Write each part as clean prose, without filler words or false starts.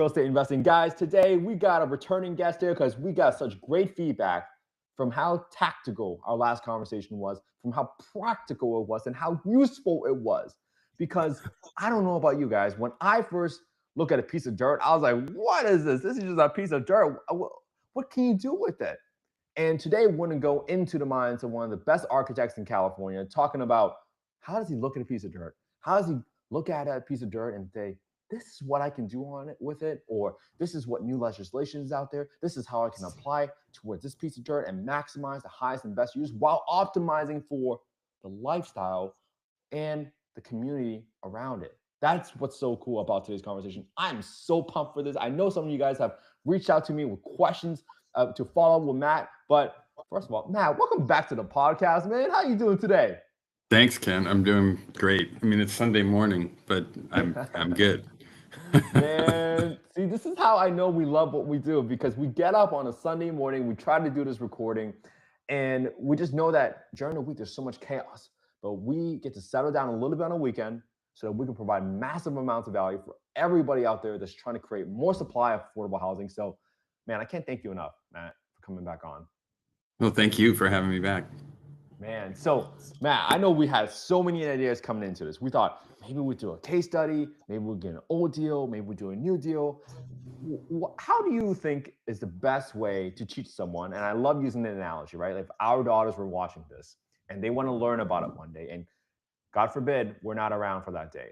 real estate investing. Guys, today we got a returning guest here because we got such great feedback from how tactical our last conversation was, from how practical it was, and how useful it was. Because I don't know about you guys, when I first look at a piece of dirt, I was like, what is this? This is just a piece of dirt. What can you do with it? And today we're going to go into the minds of one of the best architects in California, talking about how does he look at a piece of dirt? How does he look at a piece of dirt and say, this is what I can do on it with it, or this is what new legislation is out there. This is how I can apply towards this piece of dirt and maximize the highest and best use while optimizing for the lifestyle and the community around it. That's what's so cool about today's conversation. I'm so pumped for this. I know some of you guys have reached out to me with questions to follow up with Matt. But first of all, Matt, welcome back to the podcast, man. How you doing today? Thanks, Ken. I'm doing great. I mean, it's Sunday morning, but I'm good. Man, see, this is how I know we love what we do, because we get up on a Sunday morning, we try to do this recording, and we just know that during the week there's so much chaos. But we get to settle down a little bit on a weekend so that we can provide massive amounts of value for everybody out there that's trying to create more supply of affordable housing. So, man, I can't thank you enough, Matt, for coming back on. Well, thank you for having me back. Man, so Matt, I know we had so many ideas coming into this. We thought maybe we'd do a case study, maybe we'll get an old deal, maybe we'll do a new deal. How do you think is the best way to teach someone? And I love using the analogy, right? Like if our daughters were watching this and they want to learn about it one day, and God forbid we're not around for that day,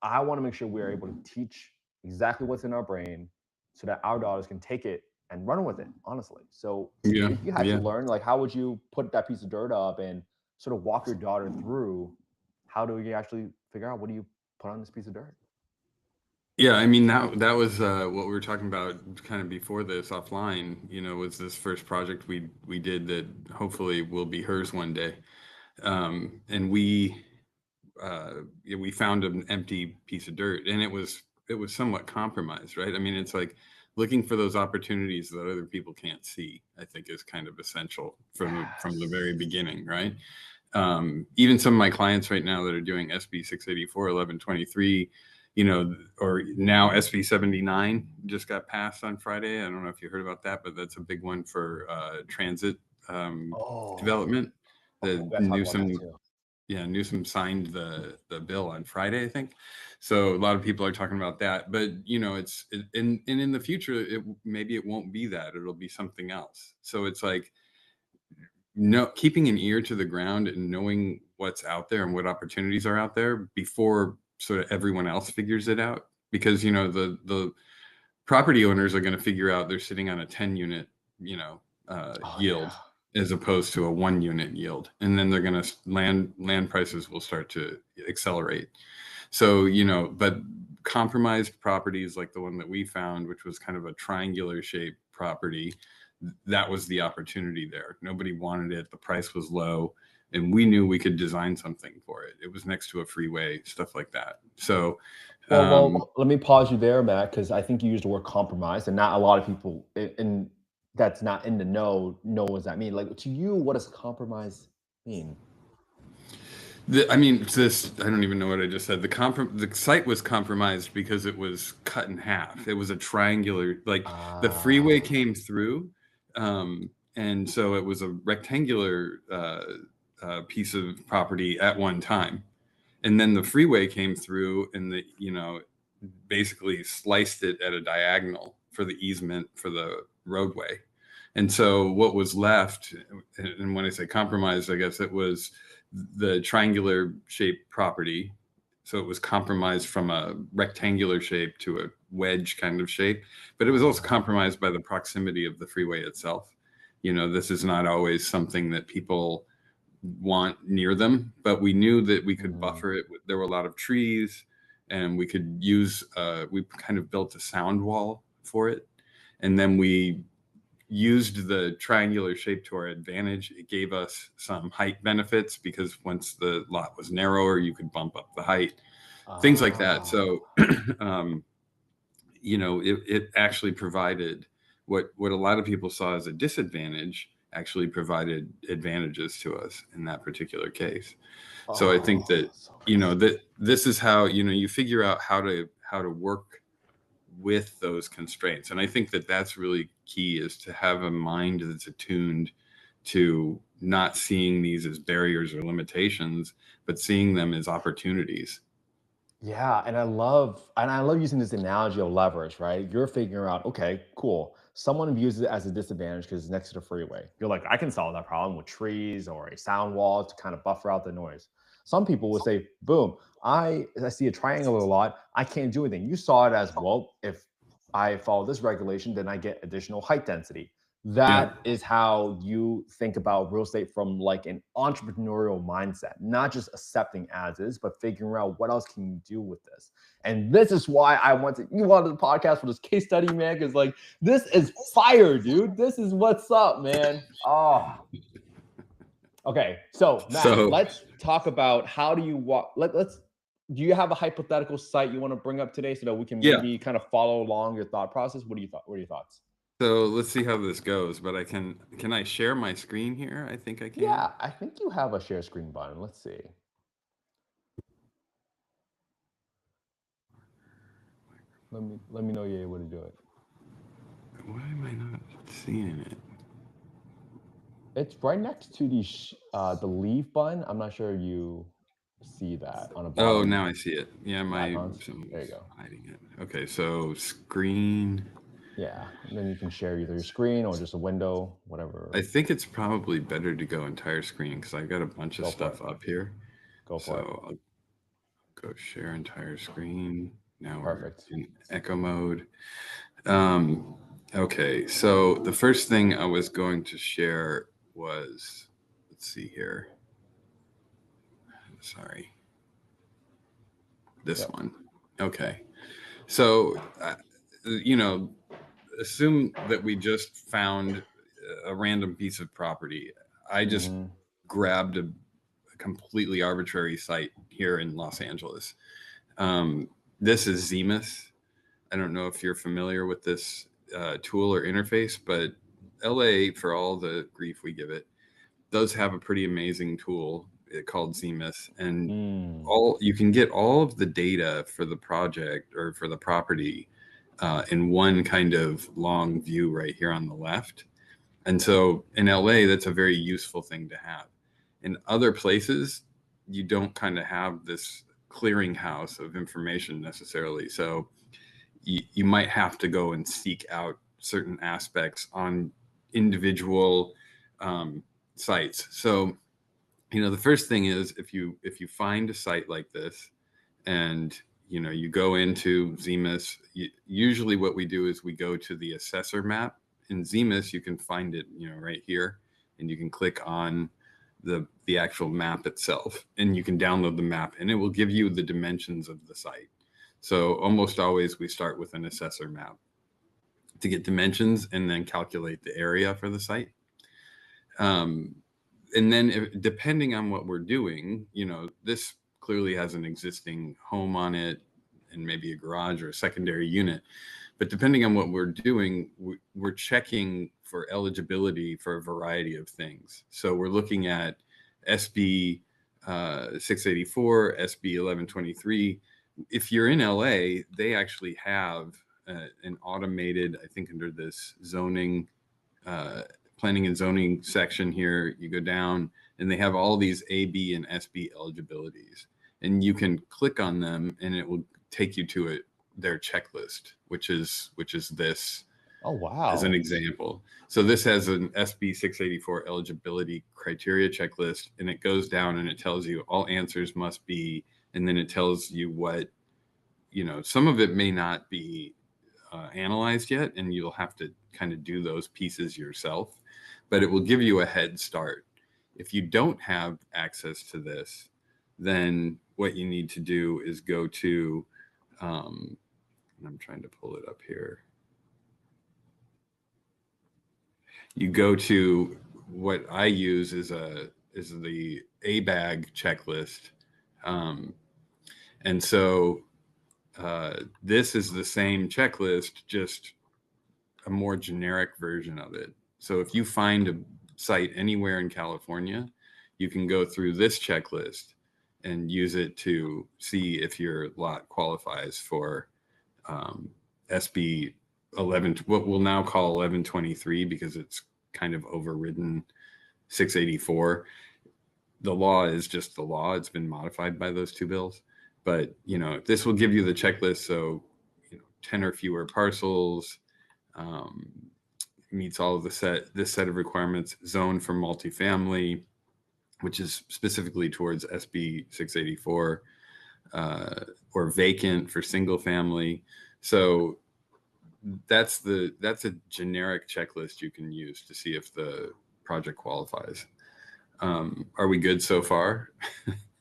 I want to make sure we're able to teach exactly what's in our brain so that our daughters can take it and run with it, honestly. So if you had to learn, like, how would you put that piece of dirt up and sort of walk your daughter through how do you actually figure out what do you put on this piece of dirt? Yeah, I mean, that was what we were talking about kind of before this offline, was this first project we did that hopefully will be hers one day. And we found an empty piece of dirt, and it was somewhat compromised, right? I mean, it's like looking for those opportunities that other people can't see, I think, is kind of essential from the very beginning, right? Even some of my clients right now that are doing SB 684, 1123, or now SB 79 just got passed on Friday. I don't know if you heard about that, but that's a big one for transit development. Newsom signed the bill on Friday, I think. So a lot of people are talking about that, but in the future, maybe it won't be that. It'll be something else. So it's like, keeping an ear to the ground and knowing what's out there and what opportunities are out there before sort of everyone else figures it out, because the property owners are going to figure out they're sitting on a 10 unit yield. As opposed to a 1 unit yield. And then they're going to land prices will start to accelerate. So, but compromised properties like the one that we found, which was kind of a triangular shaped property, that was the opportunity there. Nobody wanted it. The price was low, and we knew we could design something for it. It was next to a freeway, stuff like that. So, well, let me pause you there, Matt, because I think you used the word compromise, and not a lot of people in that's not in the know what does that mean. Like, to you, what does compromise mean? I don't even know what I just said. The site was compromised because it was cut in half. It was a triangular, the freeway came through, and so it was a rectangular piece of property at one time, and then the freeway came through and basically sliced it at a diagonal for the easement for the roadway. And so what was left, and when I say compromised, I guess it was the triangular shaped property. So it was compromised from a rectangular shape to a wedge kind of shape, but it was also compromised by the proximity of the freeway itself. This is not always something that people want near them, but we knew that we could buffer it. There were a lot of trees, and we could use, we kind of built a sound wall for it. And then we used the triangular shape to our advantage. It gave us some height benefits because once the lot was narrower, you could bump up the height, things like that. So, it actually provided what a lot of people saw as a disadvantage, actually provided advantages to us in that particular case. So I think that, that this is how, you figure out how to work with those constraints. And I think that that's really key, is to have a mind that's attuned to not seeing these as barriers or limitations, but seeing them as opportunities. Yeah, and I love using this analogy of leverage, right? You're figuring out, okay, cool. Someone views it as a disadvantage because it's next to the freeway. You're like, I can solve that problem with trees or a sound wall to kind of buffer out the noise. Some people will say, boom, I see a triangular lot. I can't do anything. You saw it as, well, if I follow this regulation, then I get additional height density. Yeah. That is how you think about real estate from like an entrepreneurial mindset, not just accepting as is, but figuring out what else can you do with this. And this is why you wanted the podcast for this case study, man, because like this is fire, dude. This is what's up, man. Oh, okay. So Matt, So let's talk about how do you walk. Let's. Do you have a hypothetical site you want to bring up today so that we can yeah. maybe kind of follow along your thought process? What are your thoughts? So let's see how this goes. But can I share my screen here? I think I can. Yeah, I think you have a share screen button. Let's see. Let me know you're able to do it. Why am I not seeing it? It's right next to the leave button. I'm not sure you see that on the bottom. Oh, now I see it. Yeah, icons. someone There was you go. hiding it. Okay, so screen. Yeah, and then you can share either your screen or just a window, whatever. I think it's probably better to go entire screen because I've got a bunch of Go for stuff it. up here. Go for it. So I'll go share entire screen. Now Perfect. we're in echo mode. Okay, so the first thing I was going to share was, let's see here. Sorry. This one. Okay. So, assume that we just found a random piece of property. I just grabbed a completely arbitrary site here in Los Angeles. This is Zemus. I don't know if you're familiar with this tool or interface, but LA, for all the grief we give it, does have a pretty amazing tool called Zemus, and you can get all of the data for the project or for the property in one kind of long view right here on the left. And so in LA, that's a very useful thing to have. In other places, you don't kind of have this clearinghouse of information necessarily. So you might have to go and seek out certain aspects on individual sites. So, the first thing is if you find a site like this and you go into Zemus, usually what we do is we go to the assessor map. In Zemus, you can find it, right here, and you can click on the actual map itself, and you can download the map, and it will give you the dimensions of the site. So almost always we start with an assessor map to get dimensions and then calculate the area for the site. And then depending on what we're doing, this clearly has an existing home on it and maybe a garage or a secondary unit. But depending on what we're doing, we're checking for eligibility for a variety of things. So we're looking at SB 684, SB 1123. If you're in LA, they actually have an automated, I think under this zoning, planning and zoning section here, you go down and they have all these A, B, and SB eligibilities. And you can click on them and it will take you to their checklist, which is this. Oh, wow. As an example. So this has an SB 684 eligibility criteria checklist, and it goes down and it tells you all answers must be, and then it tells you what, some of it may not be analyzed yet, and you'll have to kind of do those pieces yourself, but it will give you a head start. If you don't have access to this, then what you need to do is go to, and I'm trying to pull it up here. You go to what I use is the ABAG checklist, and so this is the same checklist, just a more generic version of it. So if you find a site anywhere in California, you can go through this checklist and use it to see if your lot qualifies for SB 11, what we'll now call 1123, because it's kind of overridden 684. The law is just the law. It's been modified by those two bills. But, this will give you the checklist. So, 10 or fewer parcels, meets all of this set of requirements, zone for multifamily, which is specifically towards SB 684, or vacant for single family. So that's a generic checklist you can use to see if the project qualifies. Are we good so far?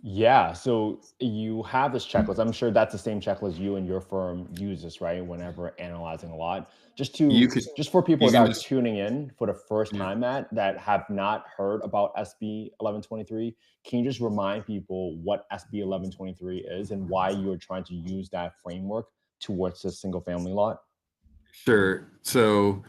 Yeah. So you have this checklist. I'm sure that's the same checklist you and your firm uses, right? Whenever analyzing a lot. You could, Just for people you that can are just, tuning in for the first yeah. time, that have not heard about SB 1123, can you just remind people what SB 1123 is and why you're trying to use that framework towards a single family lot? Sure. So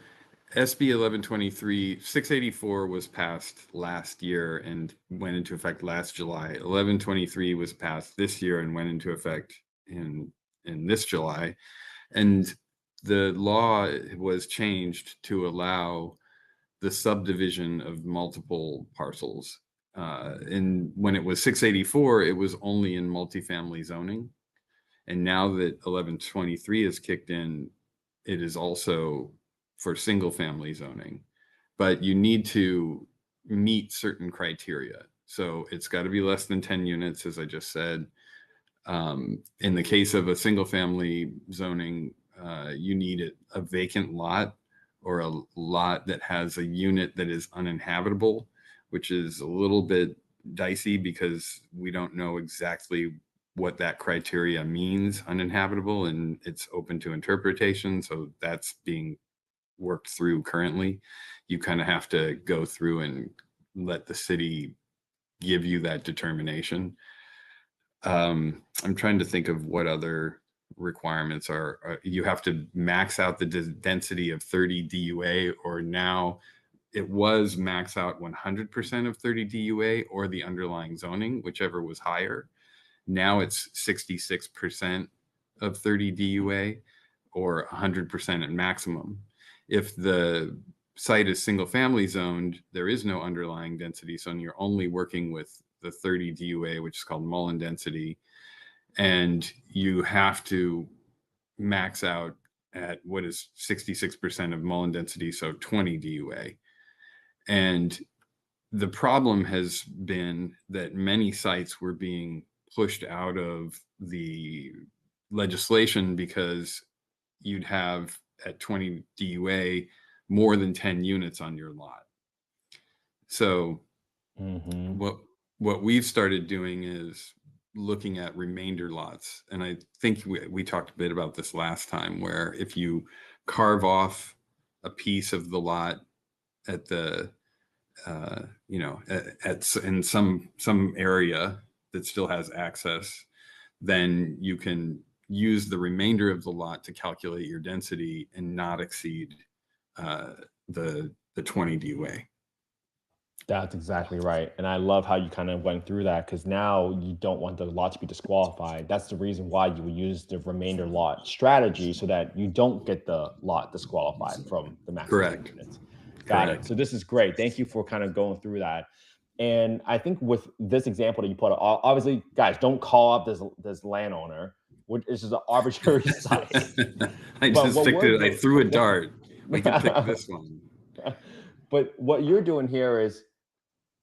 SB 1123, 684 was passed last year and went into effect last July. 1123 was passed this year and went into effect in this July. And the law was changed to allow the subdivision of multiple parcels. And when it was 684, it was only in multifamily zoning. And now that 1123 has kicked in, it is also for single family zoning. But you need to meet certain criteria. So it's got to be less than 10 units, as I just said. In the case of a single family zoning, you need a vacant lot, or a lot that has a unit that is uninhabitable, which is a little bit dicey because we don't know exactly what that criteria means, uninhabitable, and it's open to interpretation. So that's being worked through currently. You kind of have to go through and let the city give you that determination. I'm trying to think of what other requirements are. You have to max out the density of 30 DUA, or now it was max out 100% of 30 DUA or the underlying zoning, whichever was higher. Now it's 66% of 30 DUA or 100% at maximum. If the site is single family zoned, there is no underlying density. So you're only working with the 30 DUA, which is called Mullen density. And you have to max out at what is 66% of Mullen density, so 20 DUA. And the problem has been that many sites were being pushed out of the legislation because you'd have at 20 DUA more than 10 units on your lot. So what we've started doing is looking at remainder lots. And I think we talked a bit about this last time, where if you carve off a piece of the lot at the in some area that still has access, then you can use the remainder of the lot to calculate your density and not exceed the 20 DUA. That's exactly right. And I love how you kind of went through that, because now you don't want the lot to be disqualified. That's the reason why you would use the remainder lot strategy, so that you don't get the lot disqualified from the maximum Correct. units. Got it. Correct. So this is great. Thank you for kind of going through that. And I think with this example that you put, obviously, guys, don't call up this landowner, which is just an arbitrary site. I just picked it. I threw a dart. We can pick this one. But what you're doing here is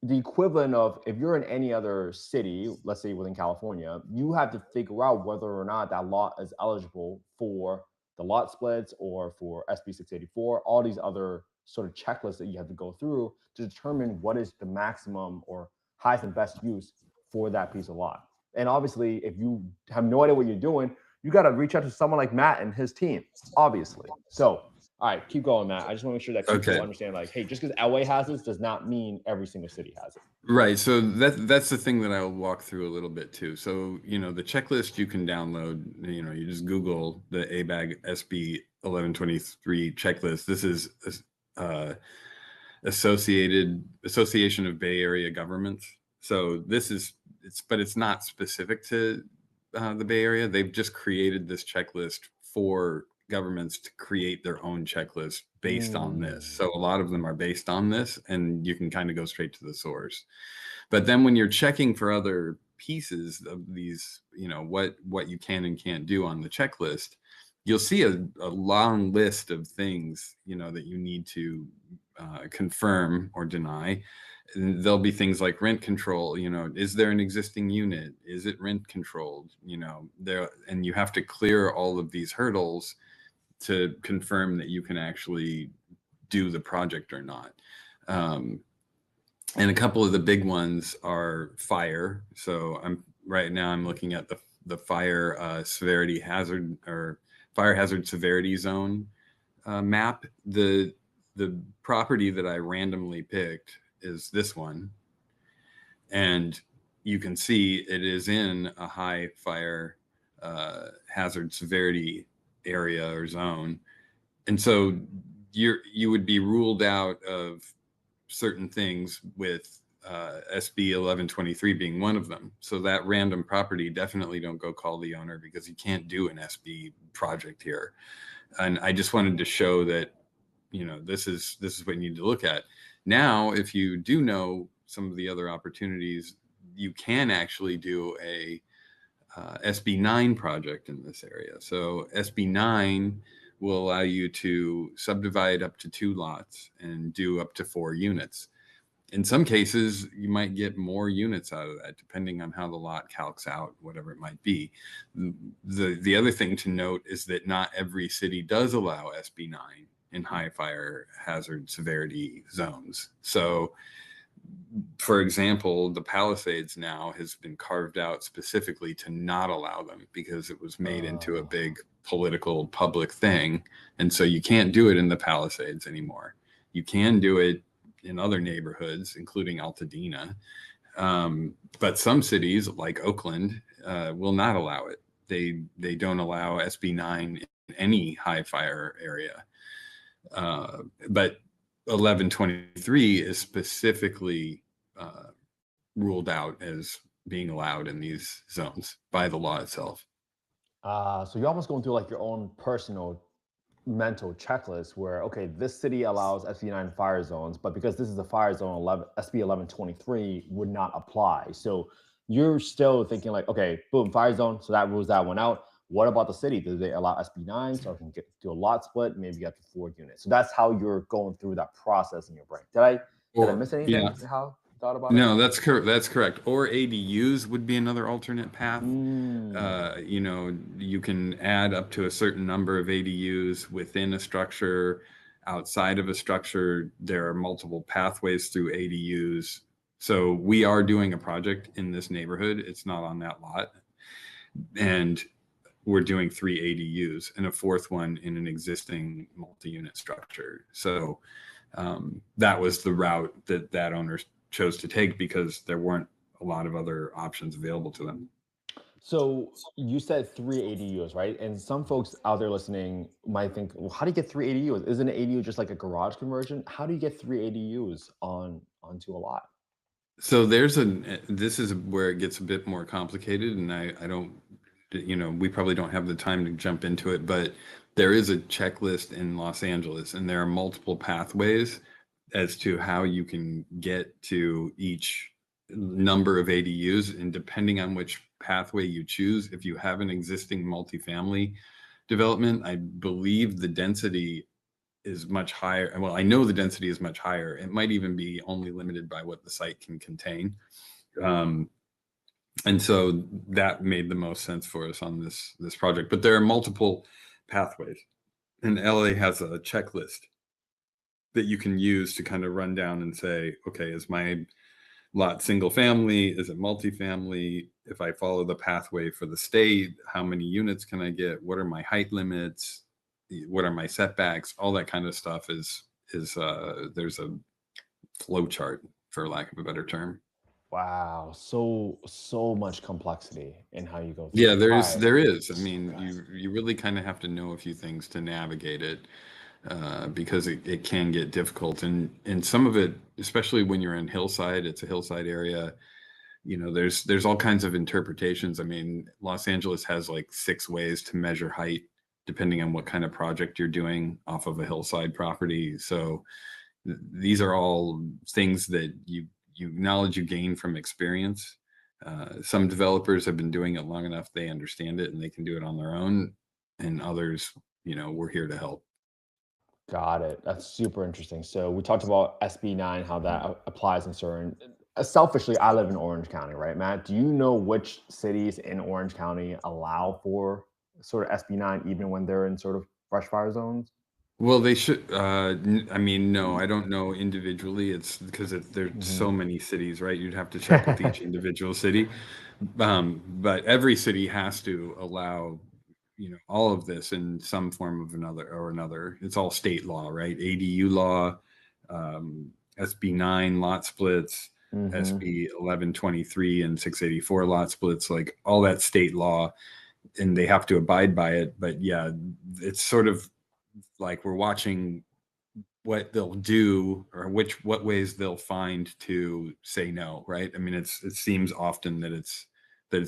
the equivalent of, if you're in any other city, let's say within California, you have to figure out whether or not that lot is eligible for the lot splits or for SB 684, all these other sort of checklists that you have to go through to determine what is the maximum or highest and best use for that piece of lot. And obviously, if you have no idea what you're doing, you got to reach out to someone like Matt and his team, obviously. So, all right, keep going, Matt. I just want to make sure that people understand, like, hey, just because LA has this does not mean every single city has it. Right. So that's the thing that I'll walk through a little bit too. So, the checklist you can download, you just Google the ABAG SB 1123 checklist. This is Association of Bay Area Governments. So but it's not specific to the Bay Area. They've just created this checklist for governments to create their own checklist based on this. So a lot of them are based on this, and you can kind of go straight to the source. But then when you're checking for other pieces of these, you know, what you can and can't do on the checklist, you'll see a long list of things, you know, that you need to confirm or deny. And there'll be things like rent control, you know, is there an existing unit? Is it rent controlled? You know, there, and you have to clear all of these hurdles to confirm that you can actually do the project or not. And a couple of the big ones are fire. So right now I'm looking at the fire severity hazard, or fire hazard severity zone map. The property that I randomly picked is this one, and you can see it is in a high fire hazard severity area or zone, and so you would be ruled out of certain things, with SB 1123 being one of them. So that random property, definitely don't go call the owner, because you can't do an SB project here. And I just wanted to show that, you know, this is what you need to look at. Now, if you do know some of the other opportunities, you can actually do a SB 9 project in this area. So SB 9 will allow you to subdivide up to 2 lots and do up to 4 units. In some cases, you might get more units out of that, depending on how the lot calcs out, whatever it might be. The other thing to note is that not every city does allow SB 9 in high fire hazard severity zones. So, for example, the Palisades now has been carved out specifically to not allow them, because it was made into a big political public thing. And so you can't do it in the Palisades anymore. You can do it in other neighborhoods, including Altadena. But some cities like Oakland will not allow it. They don't allow SB 9 in any high fire area. But 1123 is specifically ruled out as being allowed in these zones by the law itself. So you're almost going through like your own personal mental checklist where, okay, this city allows SB9 fire zones, but because this is a fire zone, SB 1123 would not apply. So you're still thinking like, okay, boom, fire zone. So that rules that one out. What about the city? Do they allow SB9 so I can do a lot split, maybe get to 4 units? So that's how you're going through that process in your brain. Did I miss anything? Yeah. How you thought about it? No, that's correct. That's correct. Or ADUs would be another alternate path. You know, you can add up to a certain number of ADUs within a structure. Outside of a structure, there are multiple pathways through ADUs. So we are doing a project in this neighborhood. It's not on that lot. And we're doing 3 ADUs and a 4th one in an existing multi-unit structure. So that was the route that owner chose to take, because there weren't a lot of other options available to them. So you said 3 ADUs, right? And some folks out there listening might think, well, how do you get 3 ADUs? Isn't an ADU just like a garage conversion? How do you get 3 ADUs onto a lot? So this is where it gets a bit more complicated, and I don't, you know, we probably don't have the time to jump into it, but there is a checklist in Los Angeles, and there are multiple pathways as to how you can get to each number of ADUs. And depending on which pathway you choose, if you have an existing multifamily development, I believe the density is much higher. Well, I know the density is much higher. It might even be only limited by what the site can contain. And so that made the most sense for us on this project. But there are multiple pathways, and LA has a checklist that you can use to kind of run down and say, okay, is my lot single family? Is it multifamily? If I follow the pathway for the state, how many units can I get? What are my height limits? What are my setbacks? All that kind of stuff is there's a flow chart, for lack of a better term. Wow, so much complexity in how you go through. Yeah, there Right. is. I mean, you really kind of have to know a few things to navigate it, because it can get difficult. And some of it, especially when you're in hillside, it's a hillside area, you know, there's all kinds of interpretations. I mean, Los Angeles has like 6 ways to measure height. depending on what kind of project you're doing off of a hillside property. So these are all things that you knowledge you gain from experience. Some developers have been doing it long enough, they understand it and they can do it on their own. And others, we're here to help. Got it. That's super interesting. So we talked about SB9, how that applies in certain. Selfishly, I live in Orange County, right, Matt? Do you know which cities in Orange County allow for sort of SB9 even when they're in sort of brush fire zones? Well, they should. I mean, no, I don't know individually. It's because there's so Mhm. many cities, right? You'd have to check with each individual city. But every city has to allow, all of this in some form of another. It's all state law, right? ADU law, SB9 lot splits, Mhm. SB 1123 and 684 lot splits, like all that state law, and they have to abide by it. But yeah, it's sort of like we're watching what they'll do or what ways they'll find to say no, right? I mean, it seems often that it's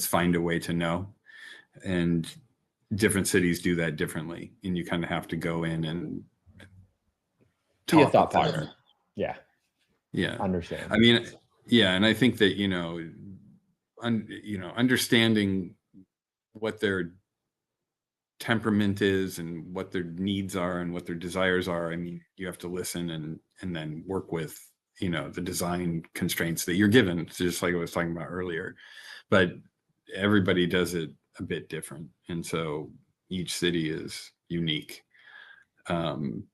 find a way to no, and different cities do that differently, and you kind of have to go in and Be a talk thought with partner. them. Yeah, Yeah, understand. I mean, yeah, and I think that understanding what their temperament is and what their needs are and what their desires are. I mean, you have to listen and then work with the design constraints that you're given, just like I was talking about earlier. But everybody does it a bit different, and so each city is unique. um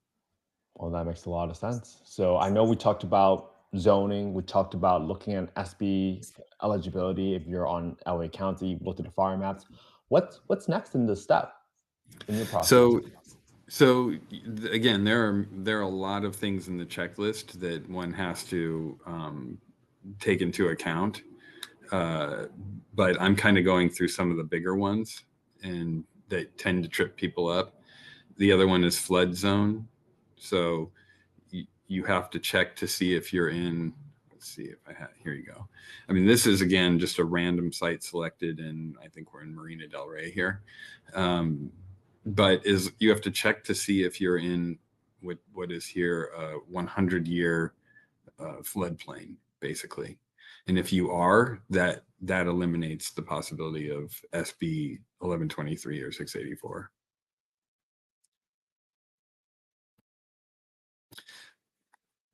Well, that makes a lot of sense. So I know we talked about zoning. We talked about looking at SB eligibility. If you're on LA County, looked at the fire maps. What's next in this step in your process? so so again, there are a lot of things in the checklist that one has to take into account. uh, but I'm kind of going through some of the bigger ones, and that tend to trip people up. The other one is flood zone. So you have to check to see if you're in. Let's see if I have. Here you go. I mean, this is again just a random site selected, and I think we're in Marina Del Rey here. Um, but you have to check to see if you're in what is here a 100-year floodplain, basically. And if you are, that eliminates the possibility of SB 1123 or 684.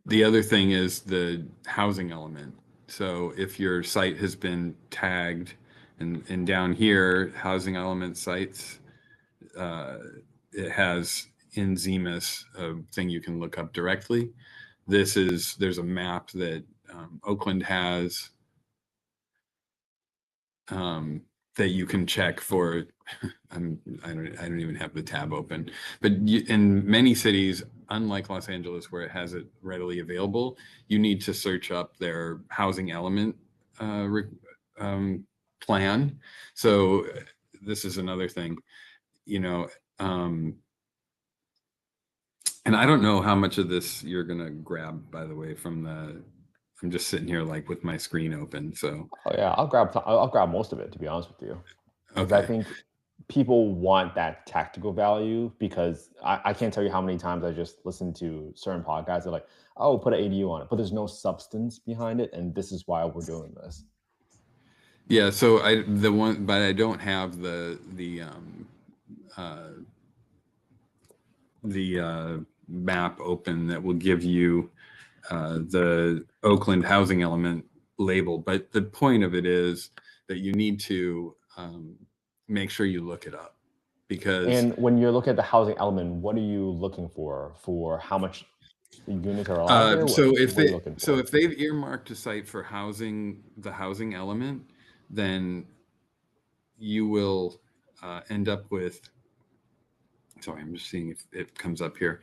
The other thing is the housing element. So if your site has been tagged, and down here, housing element sites, uh, it has in ZEMIS a thing you can look up directly. There's a map that Oakland has, um, that you can check for. I don't even have the tab open, but in many cities, unlike Los Angeles, where it has it readily available, you need to search up their housing element uh, um, plan. So this is another thing, you know, um, and I don't know how much of this you're gonna grab, by the way, from the. I'm just sitting here like with my screen open, so Oh yeah, I'll grab most of it to be honest with you, because I okay. think people want that tactical value. Because I can't tell you how many times I just listen to certain podcasts. They're like, "Oh, put an ADU on it," but there's no substance behind it, and this is why we're doing this. Yeah, so but I don't have uh, the map open that will give you the Oakland housing element label. But the point of it is that you need to make sure you look it up, because And when you're looking at the housing element, what are you looking for? For how much units are allowed there? What what are you looking so for? if they've earmarked a site for the housing element, then you will end up with. Sorry, I'm just seeing if it comes up here.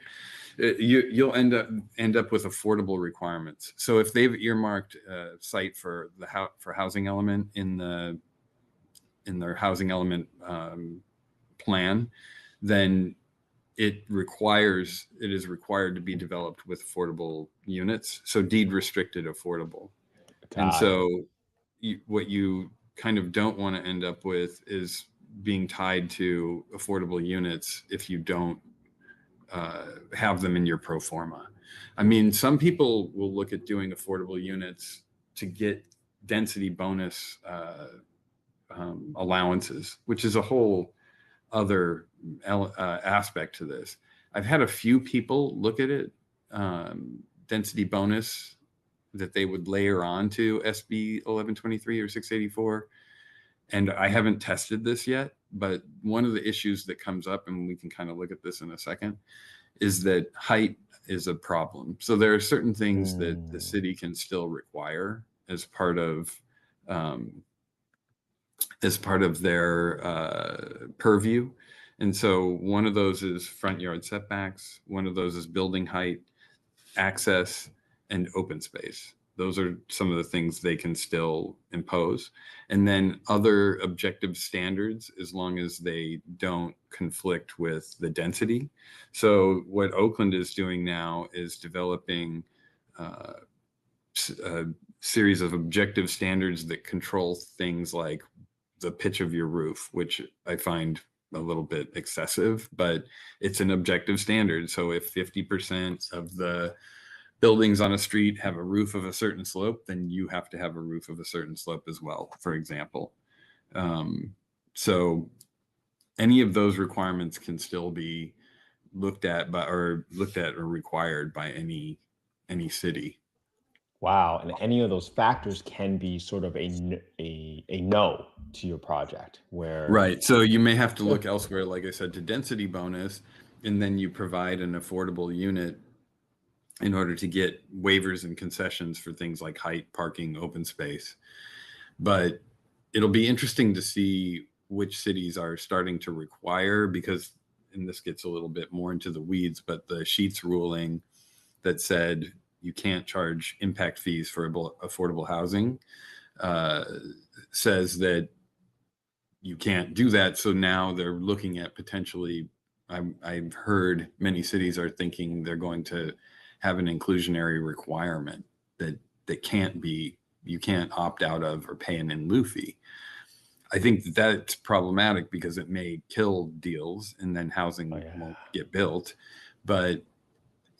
You'll end up with affordable requirements. So if they've earmarked a site for for housing element in their housing element plan, then it is required to be developed with affordable units. So deed restricted affordable. And Got it. so what you kind of don't want to end up with is being tied to affordable units if you don't have them in your pro forma. I mean, some people will look at doing affordable units to get density bonus allowances, which is a whole other aspect to this. I've had a few people look at it, density bonus that they would layer on to SB 1123 or 684. And I haven't tested this yet, but one of the issues that comes up, and we can kind of look at this in a second, is that height is a problem. So there are certain things that the city can still require as part of their purview. And so one of those is front yard setbacks. One of those is building height, access, and open space. Those are some of the things they can still impose. And then other objective standards, as long as they don't conflict with the density. So what Oakland is doing now is developing a series of objective standards that control things like the pitch of your roof, which I find a little bit excessive, but it's an objective standard. So if 50% of the buildings on a street have a roof of a certain slope, then you have to have a roof of a certain slope as well, for example. So any of those requirements can still be looked at or required by any city. Wow. And any of those factors can be sort of a no to your project where. Right. So you may have to look elsewhere, like I said, to density bonus, and then you provide an affordable unit in order to get waivers and concessions for things like height, parking, open space. But it'll be interesting to see which cities are starting to require, because, and this gets a little bit more into the weeds, but the Sheets ruling that said you can't charge impact fees for affordable housing says that you can't do that. So now they're looking at potentially, I've heard many cities are thinking they're going to have an inclusionary requirement that you can't opt out of or pay an in lieu fee. I think that's problematic because it may kill deals and then housing won't get built. But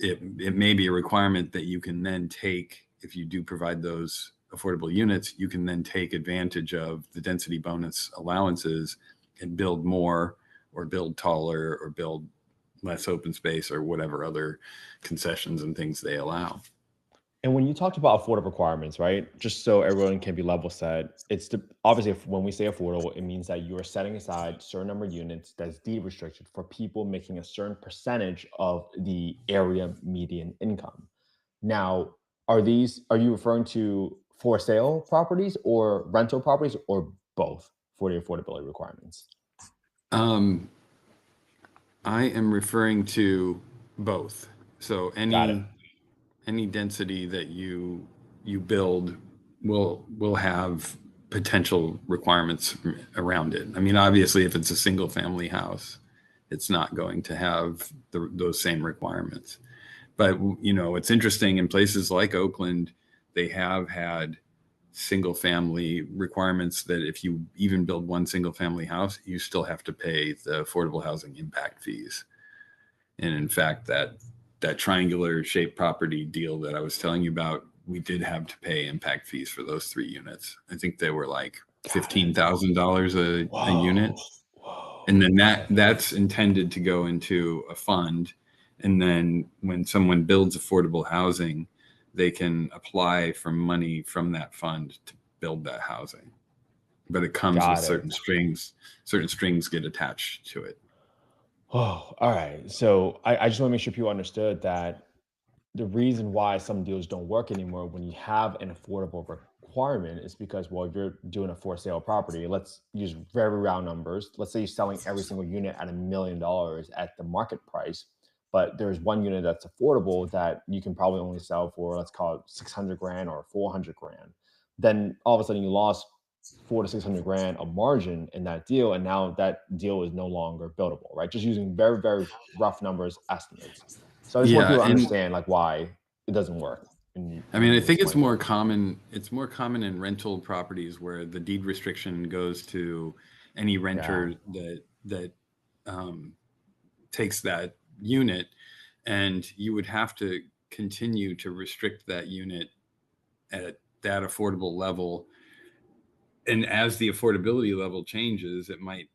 it may be a requirement that you can then take, if you do provide those affordable units, you can then take advantage of the density bonus allowances and build more or build taller or build less open space or whatever other concessions and things they allow. And when you talked about affordable requirements, right? Just so everyone can be level set, obviously when we say affordable, it means that you are setting aside a certain number of units that's deed restricted for people making a certain percentage of the area median income. Now, are you referring to for sale properties or rental properties or both for the affordability requirements? I am referring to both. So Got it. any density that you build will have potential requirements around it. I mean, obviously, if it's a single family house, it's not going to have those same requirements. But it's interesting, in places like Oakland, they have had single family requirements that if you even build one single family house, you still have to pay the affordable housing impact fees. And in fact, that triangular shaped property deal that I was telling you about, we did have to pay impact fees for those 3 units. I think they were like $15,000 a unit. Whoa. And then that's intended to go into a fund. And then when someone builds affordable housing, they can apply for money from that fund to build that housing. But it comes with certain strings get attached to it. Oh, all right. So I just want to make sure people understood that the reason why some deals don't work anymore when you have an affordable requirement is because, well, you're doing a for sale property. Let's use very round numbers. Let's say you're selling every single unit at $1 million at the market price, but there's one unit that's affordable that you can probably only sell for, let's call it 600 grand or 400 grand. Then all of a sudden you lost 400 to 600 grand of margin in that deal, and now that deal is no longer buildable, right? Just using very, very rough numbers estimates. So I just want people to understand like why it doesn't work. I think it's more common. It's more common in rental properties where the deed restriction goes to any renter that takes that unit, and you would have to continue to restrict that unit at that affordable level. And as the affordability level changes, it might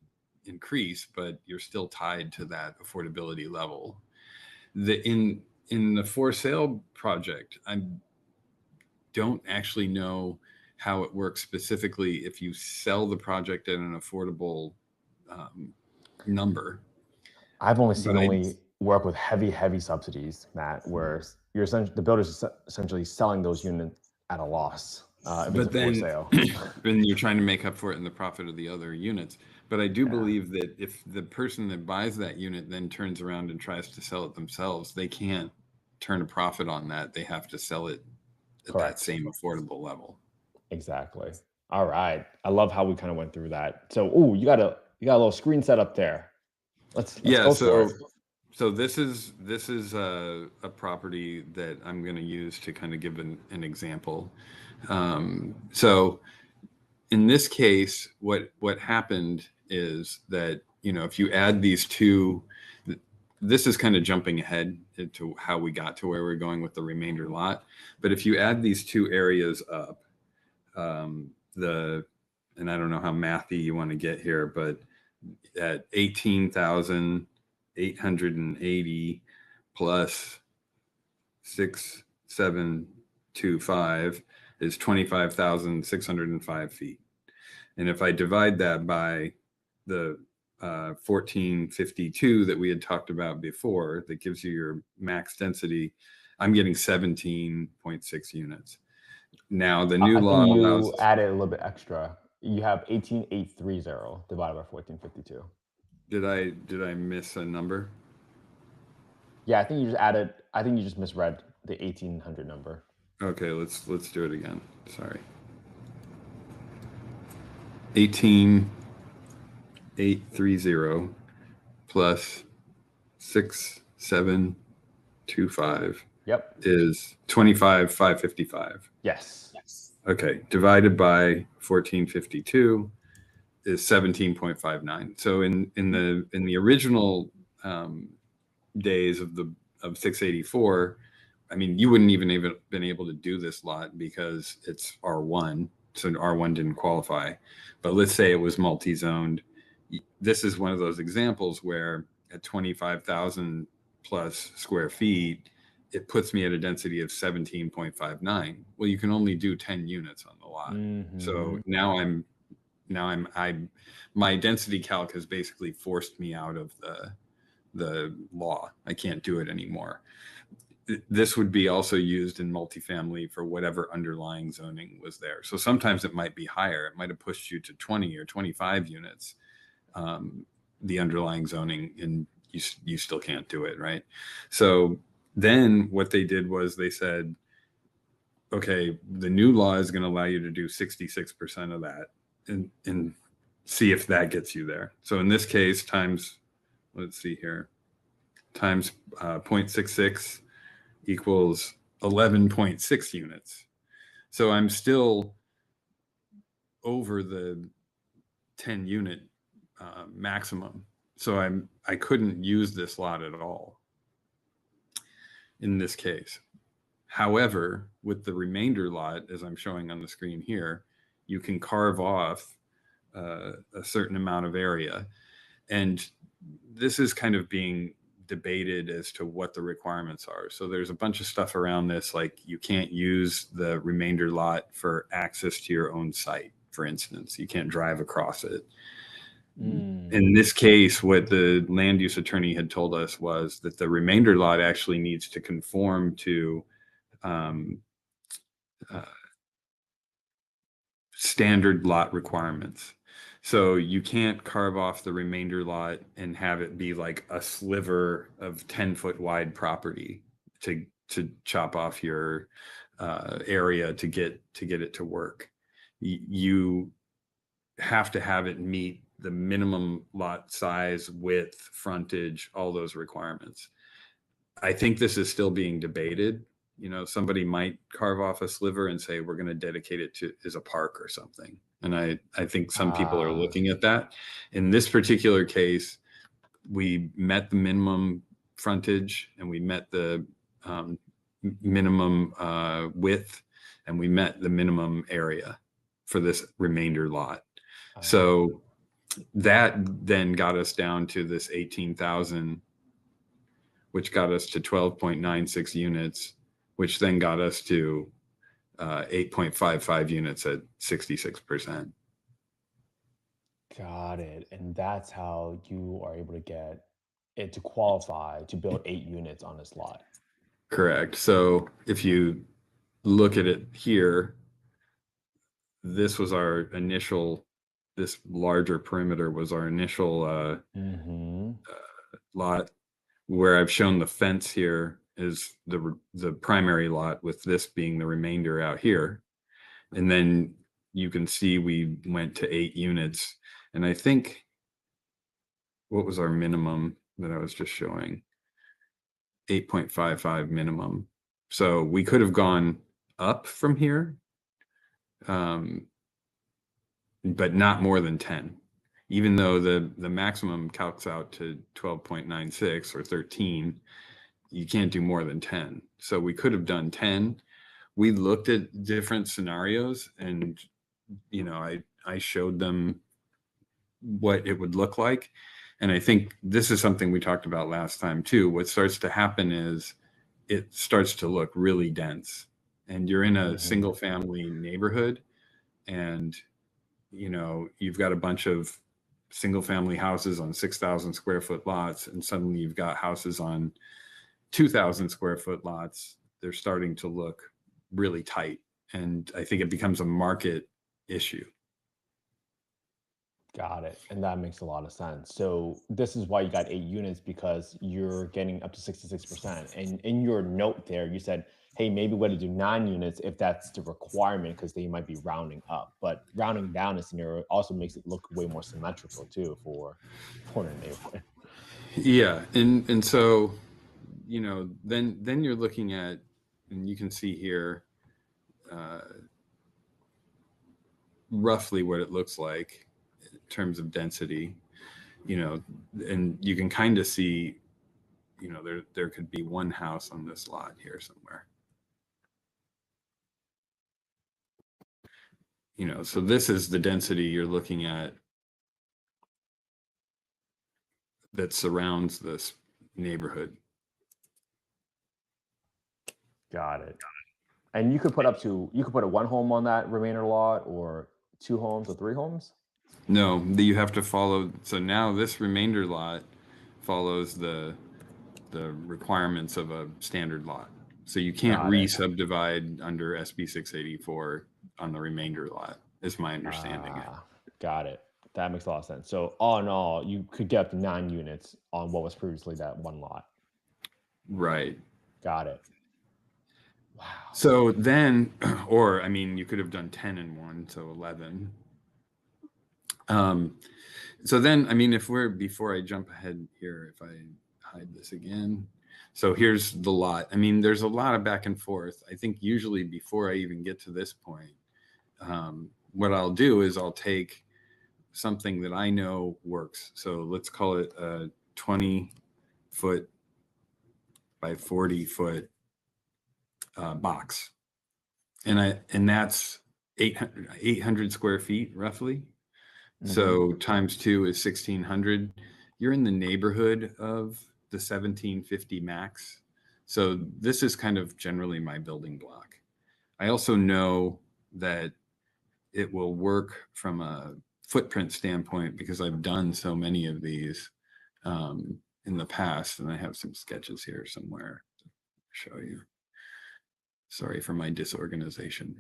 increase, but you're still tied to that affordability level. In the for sale project, I don't actually know how it works specifically if you sell the project at an affordable number. I've only seen work with heavy subsidies, Matt, where you're the builder's essentially selling those units at a loss. But then, for sale. then you're trying to make up for it in the profit of the other units. But I do believe that if the person that buys that unit then turns around and tries to sell it themselves, they can't turn a profit on that. They have to sell it at that same affordable level. Exactly. All right. I love how we kind of went through that. So, you got a little screen set up there. Let's go for it. So this is a property that I'm going to use to kind of give an example. So in this case, what happened is that, if you add these two, this is kind of jumping ahead to how we got to where we're going with the remainder lot. But if you add these two areas up, and I don't know how mathy you want to get here, but at 18,880 plus 6,725 is 25,605 feet. And if I divide that by the 1452 that we had talked about before, that gives you your max density, I'm getting 17.6 units. Now the new law allows. You added a little bit extra. You have 18,830 divided by 1452. Did I miss a number? Yeah, I think you just misread the 1800 number. Okay, let's do it again. Sorry. 18,830 plus 6,725. Yep. Is 25,555. Yes. Okay, divided by 1452 is 17.59. So in the original days of 684, I mean, you wouldn't even been able to do this lot because it's R1, so R1 didn't qualify. But let's say it was multi-zoned. This is one of those examples where at 25,000 plus square feet, it puts me at a density of 17.59. Well, you can only do 10 units on the lot. Mm-hmm. So my density calc has basically forced me out of the law. I can't do it anymore. This would be also used in multifamily for whatever underlying zoning was there. So sometimes it might be higher. It might have pushed you to 20 or 25 units, the underlying zoning, and you still can't do it, right? So then what they did was they said, okay, the new law is going to allow you to do 66% of that and see if that gets you there. So in this case, times 0.66 equals 11.6 units. So I'm still over the 10 unit maximum. So I couldn't use this lot at all in this case. However, with the remainder lot, as I'm showing on the screen here, you can carve off a certain amount of area. And this is kind of being debated as to what the requirements are. So there's a bunch of stuff around this, like you can't use the remainder lot for access to your own site, for instance. You can't drive across it. In this case, what the land use attorney had told us was that the remainder lot actually needs to conform to standard lot requirements. So you can't carve off the remainder lot and have it be like a sliver of 10-foot wide property to chop off your area to get it to work. You have to have it meet the minimum lot size, width, frontage, all those requirements. I think this is still being debated. Somebody might carve off a sliver and say, we're going to dedicate it to as a park or something. And I think some people are looking at that. In this particular case, we met the minimum frontage and we met the minimum width, and we met the minimum area for this remainder lot. So that then got us down to this 18,000, which got us to 12.96 units, which then got us to 8.55 units at 66%. Got it. And that's how you are able to get it to qualify to build 8 units on this lot. Correct. So if you look at it here, this was our initial, this larger perimeter was our initial lot. Where I've shown the fence here is the primary lot, with this being the remainder out here. And then you can see we went to 8 units. And I think, what was our minimum that I was just showing? 8.55 minimum. So we could have gone up from here, but not more than 10. Even though the maximum calcs out to 12.96 or 13, you can't do more than 10. So we could have done 10. We looked at different scenarios, and I showed them what it would look like. And I think this is something we talked about last time too. What starts to happen is it starts to look really dense, and you're in a single family neighborhood, and you've got a bunch of single family houses on 6,000 square foot lots, and suddenly you've got houses on 2,000 square foot lots. They're starting to look really tight, and I think it becomes a market issue. Got it. And that makes a lot of sense. So this is why you got 8 units, because you're getting up to 66%. And in your note there, you said, hey, maybe we're to do 9 units if that's the requirement, because they might be rounding up. But rounding down a scenario also makes it look way more symmetrical too for a neighborhood. Yeah. And so, then you're looking at, and you can see here roughly what it looks like in terms of density, and you can kind of see, there could be one house on this lot here somewhere. So this is the density you're looking at that surrounds this neighborhood. Got it. And you could put a 1 home on that remainder lot, or 2 homes, or 3 homes? No, you have to follow. So now this remainder lot follows the requirements of a standard lot. So you can't re-subdivide under SB 684 on the remainder lot, is my understanding. Got it. That makes a lot of sense. So all in all, you could get up to 9 units on what was previously that 1 lot. Right. Got it. Wow. So then, or you could have done 10 in one, so 11. So then, before I jump ahead here, if I hide this again. So here's the lot. There's a lot of back and forth. I think usually before I even get to this point, what I'll do is I'll take something that I know works. So let's call it a 20-foot by 40-foot box. And that's 800 square feet roughly. So times 2 is 1,600. You're in the neighborhood of the 1,750 max. So this is kind of generally my building block. I also know that it will work from a footprint standpoint because I've done so many of these in the past, and I have some sketches here somewhere to show you. Sorry for my disorganization.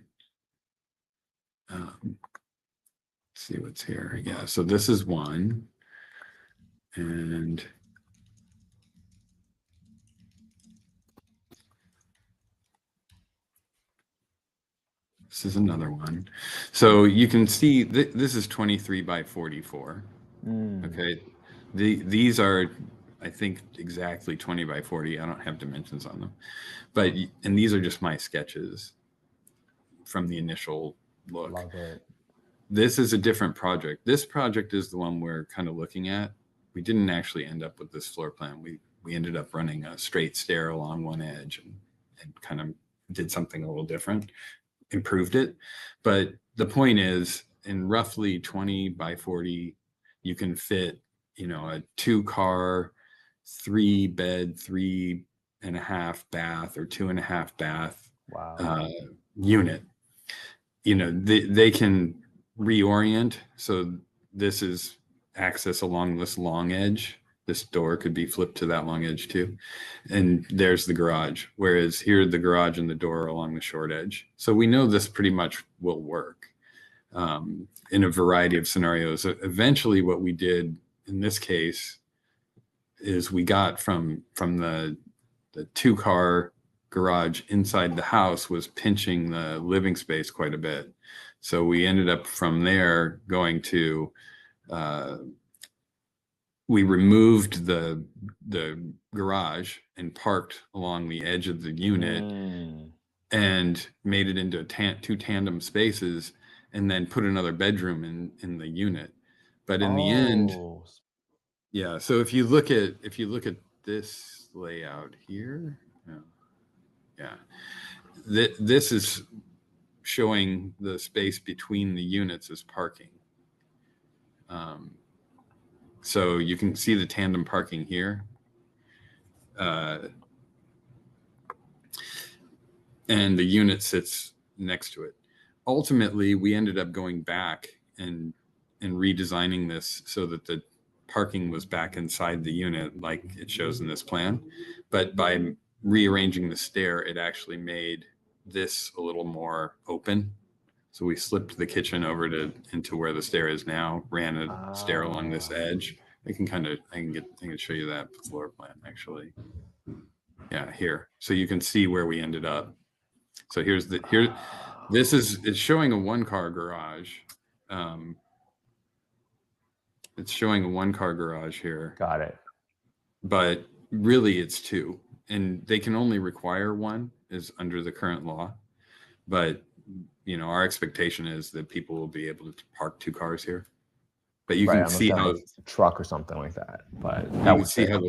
See what's here. Yeah, so this is one, and this is another one. So you can see this is 23 by 44. Okay, these are, I think, exactly 20 by 40. I don't have dimensions on them, and these are just my sketches from the initial look. Love it. this is a different project. This project is the one we're kind of looking at. We didn't actually end up with this floor plan. We ended up running a straight stair along one edge and kind of did something a little different, improved it. But the point is, in roughly 20 by 40, you can fit, a 2-car, 3-bed, 3.5 bath or 2.5 bath unit. They can reorient. So this is access along this long edge. This door could be flipped to that long edge too. And there's the garage. Whereas here, the garage and the door are along the short edge. So we know this pretty much will work in a variety of scenarios. Eventually, what we did in this case is we got from the 2-car garage inside the house was pinching the living space quite a bit. So we ended up from there going to, we removed the garage and parked along the edge of the unit and made it into 2 tandem spaces, and then put another bedroom in the unit. But in the end, yeah. So if you look at this layout here, yeah, this is showing the space between the units as parking. So you can see the tandem parking here. And the unit sits next to it. Ultimately, we ended up going back and redesigning this so that the parking was back inside the unit like it shows in this plan. But by rearranging the stair, it actually made this a little more open. So we slipped the kitchen over into where the stair is now, ran a stair along this edge. I can show you that floor plan actually. Yeah, here. So you can see where we ended up. So it's showing a 1-car garage. It's showing a 1-car garage here. Got it. But really it's 2, and they can only require 1 is under the current law. But our expectation is that people will be able to park 2 cars here. But you can see how it's a truck or something like that. But you can see how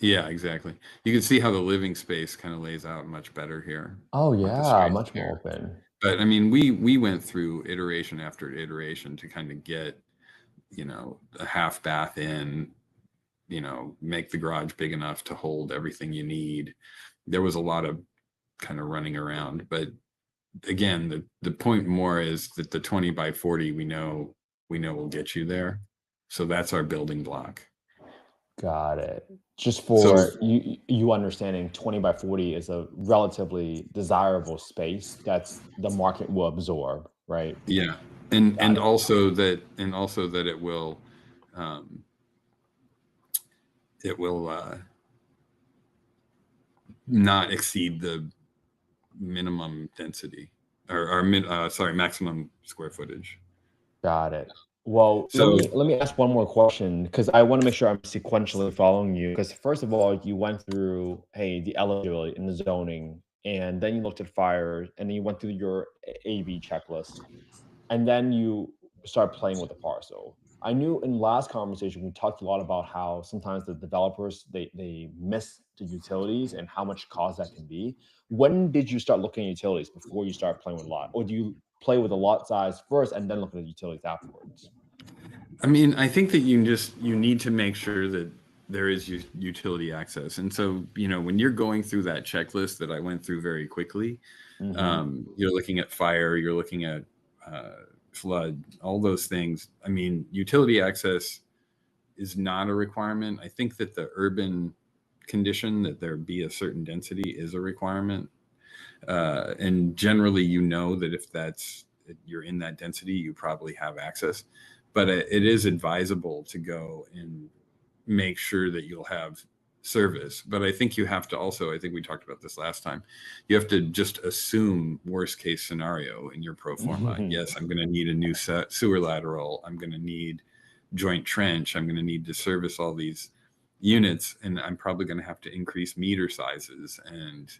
yeah, exactly. You can see how the living space kind of lays out much better here. Oh yeah, much more open. But I mean, we went through iteration after iteration to kind of get, a half bath in, make the garage big enough to hold everything you need. There was a lot of kind of running around, but again, the point more is that the 20 by 40 we know will get you there. So that's our building block. Got it. Just for you understanding, 20 by 40 is a relatively desirable space that's the market will absorb, right? Yeah. And also that it will not exceed the minimum density or maximum square footage. Got it. Well, So let me ask one more question, because I want to make sure I'm sequentially following you. Because first of all, you went through, hey, the eligibility and the zoning, and then you looked at fire, and then you went through your AV checklist, and then you start playing with the parcel. I knew in last conversation we talked a lot about how sometimes the developers they miss the utilities and how much cost that can be. When did you start looking at utilities before you start playing with lot, or do you play with the lot size first and then look at the utilities afterwards? I mean, I think that you need to make sure that there is utility access. And so, when you're going through that checklist that I went through very quickly, you're looking at fire, you're looking at flood, all those things. I mean, utility access is not a requirement. I think that the urban condition that there be a certain density is a requirement. And generally, that if you're in that density, you probably have access. But it is advisable to go and make sure that you'll have service. But I think you have to also, I think we talked about this last time, you have to just assume worst case scenario in your pro forma. Yes, I'm going to need a new sewer lateral. I'm going to need joint trench. I'm going to need to service all these units, and I'm probably going to have to increase meter sizes and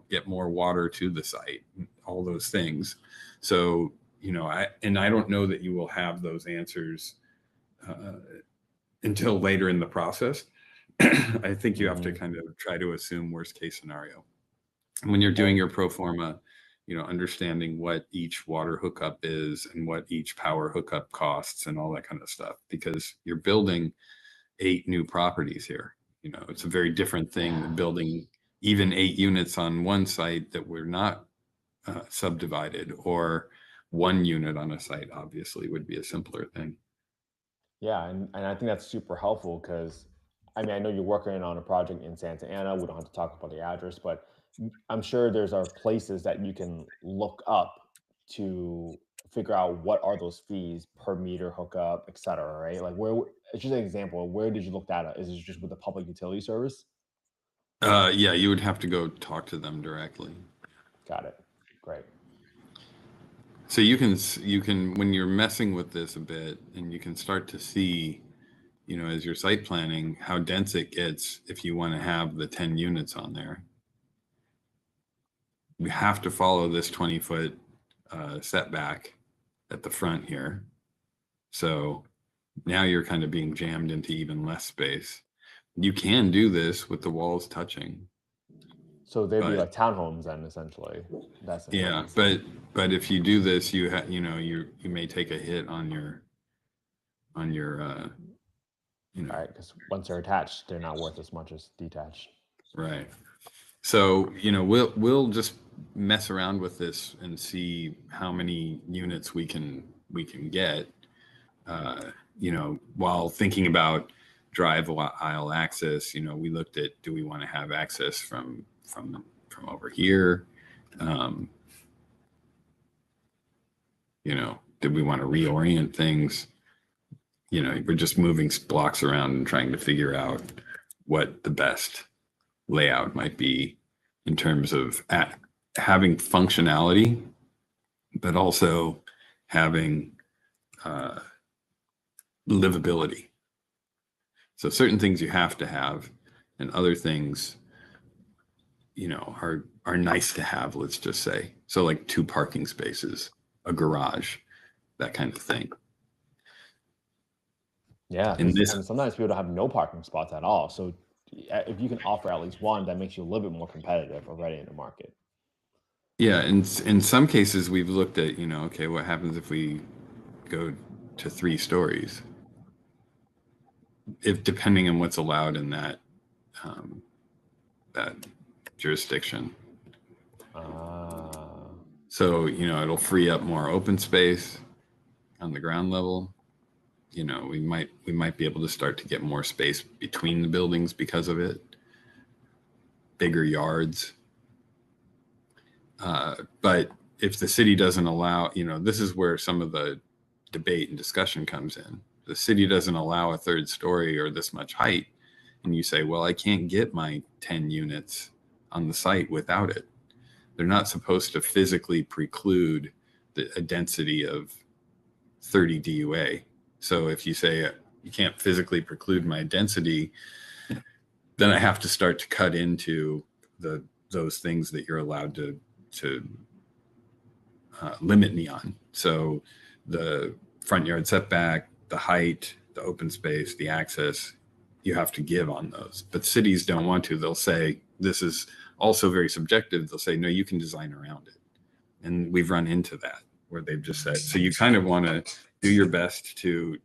get more water to the site, all those things. So you know, I don't know that you will have those answers until later in the process. I think you have to kind of try to assume worst case scenario. And when you're doing your pro forma, you know, understanding what each water hookup is and what each power hookup costs and all that kind of stuff, because you're building 8 new properties here. You know, it's a very different thing than building even 8 units on one site that were not subdivided, or 1 unit on a site obviously would be a simpler thing. Yeah, and I think that's super helpful because, I mean, I know you're working on a project in Santa Ana. We don't have to talk about the address, but I'm sure there's are places that you can look up to figure out what are those fees per meter hookup, et cetera, right? Like where, it's just an example. Where did you look that up? Is it just with the public utility service? Yeah, you would have to go talk to them directly. Got it. Great. So you can when you're messing with this a bit, and you can start to see, you know, as you're site planning, how dense it gets if you want to have the 10 units on there. We have to follow this 20-foot setback at the front here. So now you're kind of being jammed into even less space. You can do this with the walls touching. So they'd be like townhomes then, essentially. That's yeah, but if you do this, you know, you may take a hit on your you know. All right, because once they're attached, they're not worth as much as detached. Right. So, you know, we'll just mess around with this and see how many units we can get, you know, while thinking about drive aisle access. You know, we looked at, do we want to have access from over here? You know, did we want to reorient things? You know, we're just moving blocks around and trying to figure out what the best layout might be in terms of having functionality, but also having livability. So certain things you have to have, and other things, you know, are nice to have, let's just say. So like 2 parking spaces, a garage, that kind of thing. Yeah, and sometimes people don't have no parking spots at all. So if you can offer at least one, that makes you a little bit more competitive already in the market. Yeah, and in some cases we've looked at, you know, okay, what happens if we go to 3 stories? If depending on what's allowed in that that jurisdiction. So, you know, it'll free up more open space on the ground level. You know, we might be able to start to get more space between the buildings because of it. Bigger yards. But if the city doesn't allow, you know, this is where some of the debate and discussion comes in. The city doesn't allow a 3rd story or this much height, and you say, well, I can't get my 10 units on the site without it. They're not supposed to physically preclude a density of 30 DUA. So if you say you can't physically preclude my density, then I have to start to cut into those things that you're allowed to limit me on. So the front yard setback, the height, the open space, the access, you have to give on those. But cities don't want to. They'll say, this is also very subjective. They'll say, no, you can design around it. And we've run into that where they've just said, so you kind of want to do your best to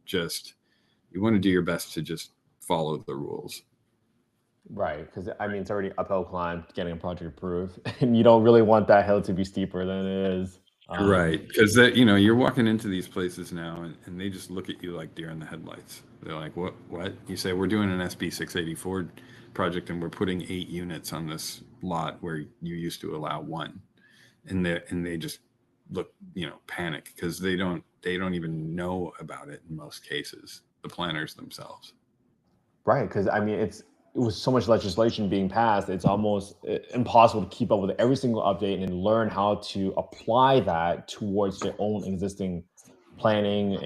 just follow the rules. Right, because I mean, it's already uphill climb getting a project approved, and you don't really want that hill to be steeper than it is. Right, because that, you know, you're walking into these places now, and they just look at you like deer in the headlights. They're like, what? You say, we're doing an SB 684 project, and we're putting 8 units on this lot where you used to allow 1, and they just look, you know, panic because they don't even know about it in most cases. The planners themselves. Right, because I mean, it was so much legislation being passed, it's almost impossible to keep up with every single update and learn how to apply that towards their own existing planning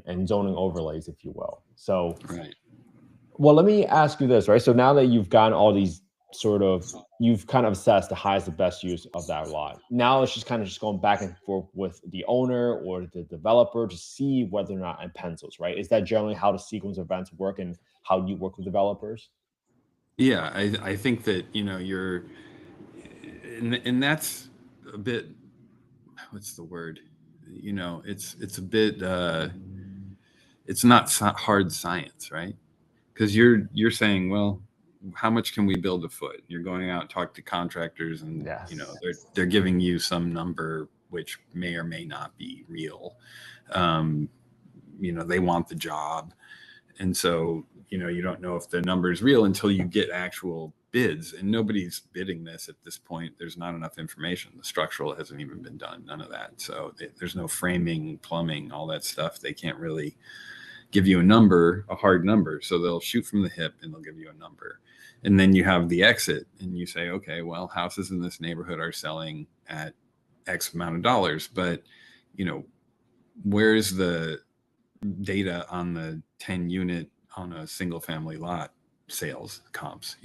and zoning overlays, if you will. So, right. Well, let me ask you this, right? So now that you've gotten all these sort of you've kind of assessed the highest and best use of that lot. Now it's just kind of just going back and forth with the owner or the developer to see whether or not it pencils, right? Is that generally how the sequence of events work and how you work with developers? Yeah, I think that, you're, and that's a bit, what's the word? It's a bit, it's not hard science, right? Because you're saying, well, how much can we build a foot? You're going out, talk to contractors, and Yes. they're giving you some number which may or may not be real. Um, they want the job, and so you don't know if the number is real until you get actual bids, and nobody's bidding this at this point. There's not enough information. The structural hasn't even been done, none of that. So there's no framing, plumbing, all that stuff. They can't really give you a hard number. So they'll shoot from the hip and they'll give you a number. And then you have the exit and you say, okay, well, houses in this neighborhood are selling at X amount of dollars, but where's the data on the 10 unit on a single family lot sales comps?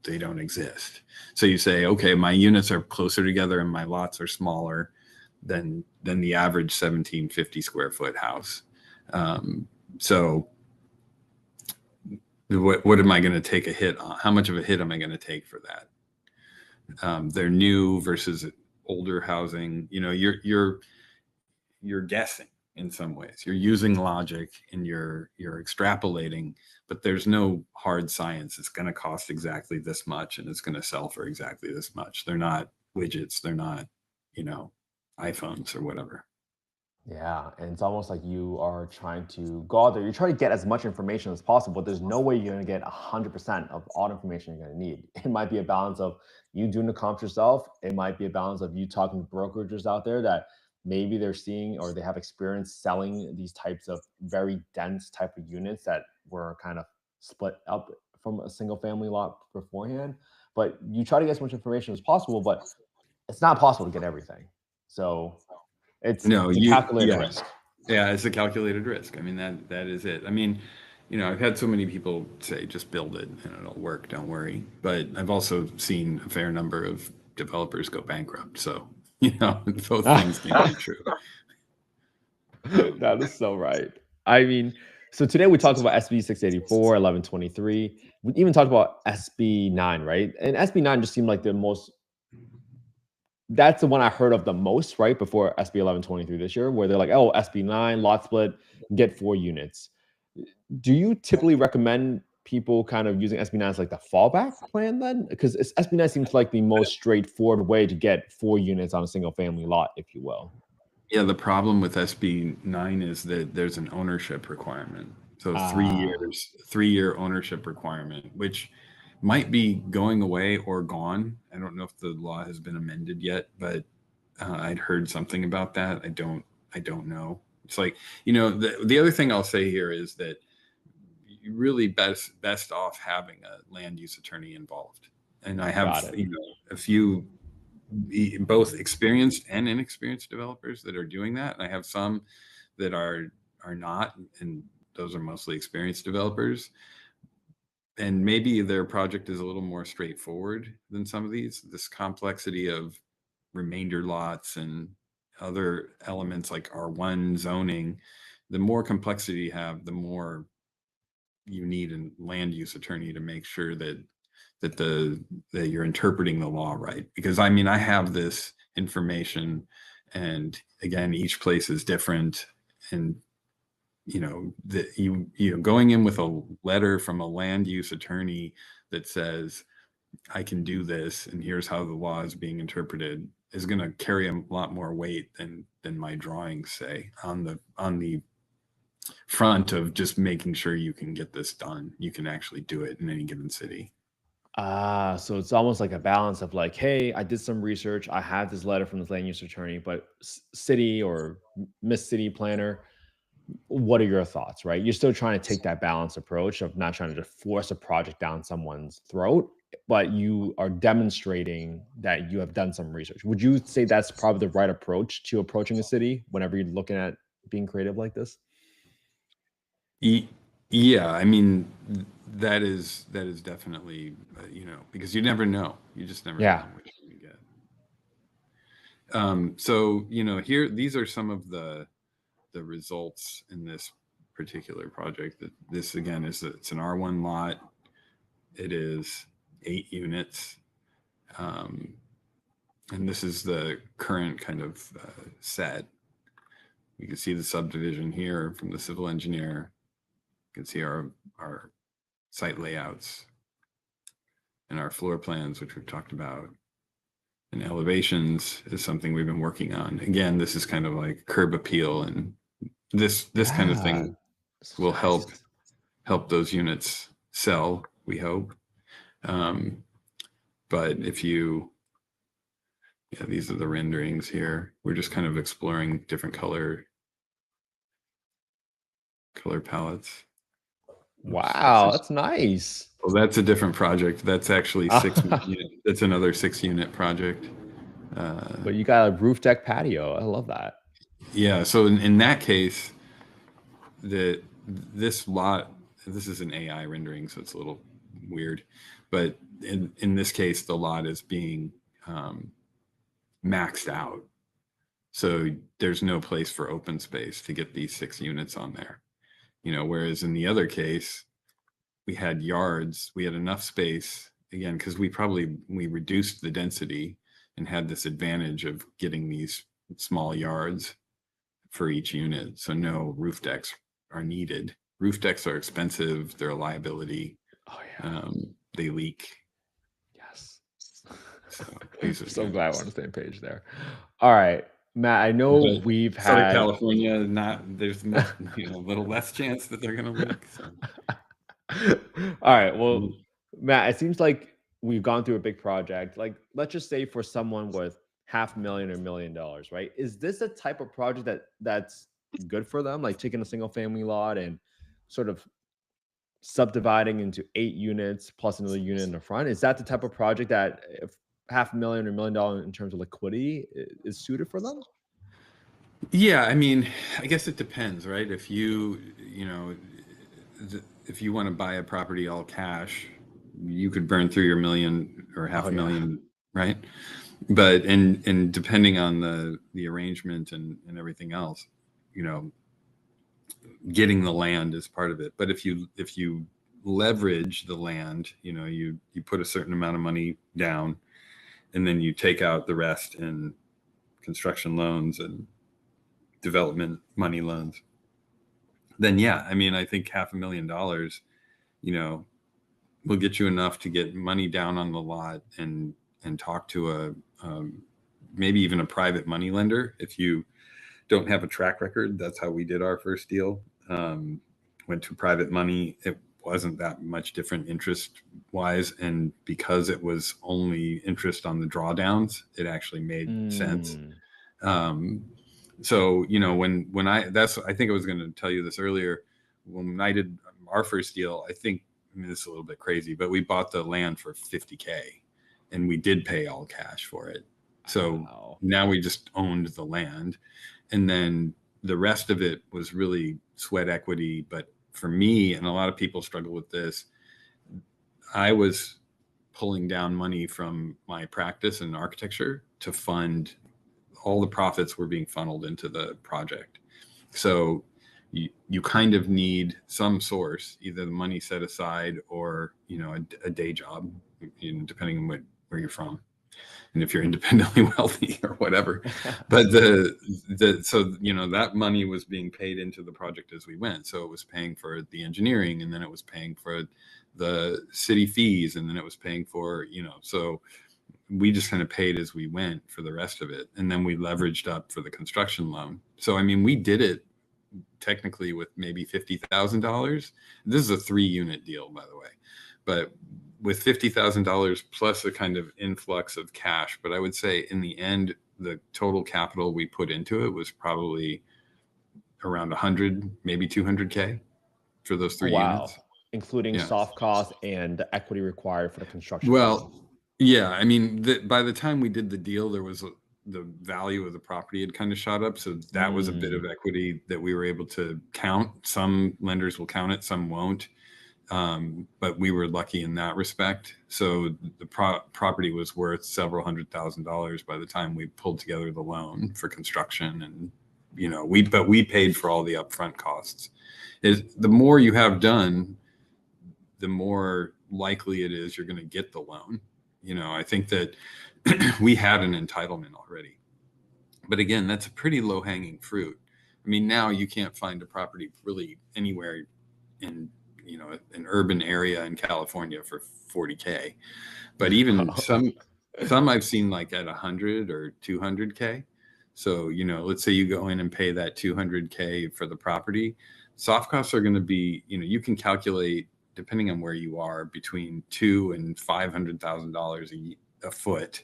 They don't exist. So you say, okay, my units are closer together and my lots are smaller than the average 1750 square foot house. So what am I going to take a hit on? How much of a hit am I going to take for that? They're new versus older housing. You're guessing in some ways. You're using logic and you're extrapolating, but there's no hard science. It's going to cost exactly this much and it's going to sell for exactly this much. They're not widgets. They're not, iPhones or whatever. Yeah, and it's almost like you are trying to go out there. You're trying to get as much information as possible, but there's no way you're going to get 100% of all the information you're going to need. It might be a balance of you doing the comps yourself. It might be a balance of you talking to brokerages out there that maybe they're seeing or they have experience selling these types of very dense type of units that were kind of split up from a single family lot beforehand. But you try to get as much information as possible, but it's not possible to get everything. So No, it's a calculated risk. yeah, it's a calculated risk. I mean, that is it. I mean, I've had so many people say, just build it and it'll work, don't worry. But I've also seen a fair number of developers go bankrupt. So, both things can be true. That is so right. I mean, so today we talked about SB 684, 1123. We even talked about SB 9, right? And SB 9 just seemed like the most, that's the one I heard of the most, right? Before SB 1123 this year, where they're like, oh, SB 9, lot split, get 4 units. Do you typically recommend people kind of using SB 9 as like the fallback plan then? Because SB 9 seems like the most straightforward way to get 4 units on a single family lot, if you will. Yeah, the problem with SB 9 is that there's an ownership requirement. So 3 year ownership requirement, which might be going away or gone. I don't know if the law has been amended yet, but I'd heard something about that. I don't know. It's like, the other thing I'll say here is that you really best off having a land use attorney involved. And I have, a few both experienced and inexperienced developers that are doing that. And I have some that are not, and those are mostly experienced developers. And maybe their project is a little more straightforward than some of these. This complexity of remainder lots and other elements like R1 zoning, the more complexity you have, the more you need a land use attorney to make sure that you're interpreting the law right. Because I mean, I have this information, and again, each place is different, and going in with a letter from a land use attorney that says I can do this and here's how the law is being interpreted is going to carry a lot more weight than my drawings say on the front of just making sure you can get this done. You can actually do it in any given city. So it's almost like a balance of like, hey, I did some research. I have this letter from this land use attorney, but city or Miss City Planner, what are your thoughts, right? You're still trying to take that balanced approach of not trying to just force a project down someone's throat, but you are demonstrating that you have done some research. Would you say that's probably the right approach to approaching a city whenever you're looking at being creative like this? Yeah, I mean, that is definitely, you know, because you never know. You just never Yeah. know what you're going to get. So, you know, here, these are some of the results in this particular project. That this again is it's an R1 lot. It is 8 units. And this is the current kind of set. You can see the subdivision here from the civil engineer. You can see our site layouts and our floor plans, which we've talked about. And elevations is something we've been working on. Again, this is kind of like curb appeal, and this kind of thing will help those units sell, we hope. But if you, yeah, these are the renderings here. We're just kind of exploring different color palettes. Wow, that's nice. Well, that's a different project. That's actually 6 unit. That's another 6-unit project. But you got a roof deck patio. I love that. Yeah. So in that case, this lot, this is an AI rendering, so it's a little weird, but in this case, the lot is being maxed out. So there's no place for open space to get these 6 units on there. You know, whereas in the other case, we had yards, we had enough space, again, because we reduced the density and had this advantage of getting these small yards for each unit. So no roof decks are needed. Roof decks are expensive. They're a liability. Oh yeah. They leak. Yes. So So glad we're on the same page there. All right, Matt, I know we've had Southern California, there's a little less chance that they're going to leak. So. All right, well, Matt, it seems like we've gone through a big project. Like, let's just say for someone with $500,000 or $1 million, right? Is this a type of project that's good for them? Like taking a single family lot and sort of subdividing into 8 units plus another unit in the front? Is that the type of project that if $500,000 or $1 million in terms of liquidity is suited for them? Yeah, I mean, I guess it depends, right? If if you want to buy a property all cash, you could burn through your $1 million or $500,000, right? But and depending on the arrangement and everything else, you know, getting the land is part of it. But if you leverage the land, you know, you put a certain amount of money down, and then you take out the rest in construction loans and development money loans, then yeah, I mean, I think $500,000, you know, will get you enough to get money down on the lot and talk to a maybe even a private money lender if you don't have a track record. That's how we did our first deal. Went to private money. It wasn't that much different interest wise, and because it was only interest on the drawdowns, it actually made sense. So, you know, when I think I was going to tell you this earlier, when I did our first deal, I think, I mean, this is a little bit crazy, but we bought the land for $50,000 and we did pay all cash for it. So now we just owned the land, and then the rest of it was really sweat equity. But for me, and a lot of people struggle with this, I was pulling down money from my practice in architecture to fund all the profits were being funneled into the project. So you kind of need some source, either the money set aside or, you know, a day job, you know, depending on where you're from and if you're independently wealthy or whatever. But so, you know, that money was being paid into the project as we went. So it was paying for the engineering, and then it was paying for the city fees, and then it was paying for, you know, so we just kind of paid as we went for the rest of it. And then we leveraged up for the construction loan. So, I mean, we did it technically with maybe $50,000. This is a 3-unit deal, by the way, but with $50,000 plus a kind of influx of cash. But I would say in the end, the total capital we put into it was probably around 100, maybe $200,000 for those 3 units. Including soft costs and the equity required for the construction. Well, yeah, I mean, by the time we did the deal, there was the value of the property had kind of shot up. So that was a bit of equity that we were able to count. Some lenders will count it, some won't. But we were lucky in that respect. So the property was worth several $100,000 by the time we pulled together the loan for construction. And, we paid for all the upfront costs. The more you have done, the more likely it is you're going to get the loan. I think that we had an entitlement already. But again, that's a pretty low hanging fruit. I mean, now you can't find a property really anywhere in an urban area in California for $40K, but even some I've seen like at 100 or 200K. So let's say you go in and pay that 200K for the property. Soft costs are going to be, you can calculate, depending on where you are, between $200,000 and $500,000 a foot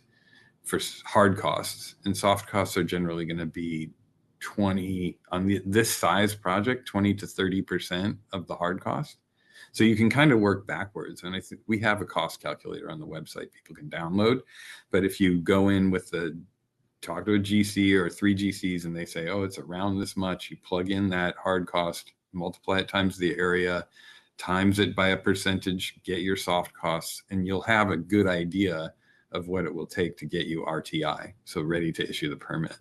for hard costs, and soft costs are generally going to be 20 on this size project, 20 to 30% of the hard cost. So you can kind of work backwards. And I think we have a cost calculator on the website people can download. But if you go in talk to a GC or 3 GCs and they say, oh, it's around this much, you plug in that hard cost, multiply it times the area, times it by a percentage, get your soft costs, and you'll have a good idea of what it will take to get you RTI, so ready to issue the permit.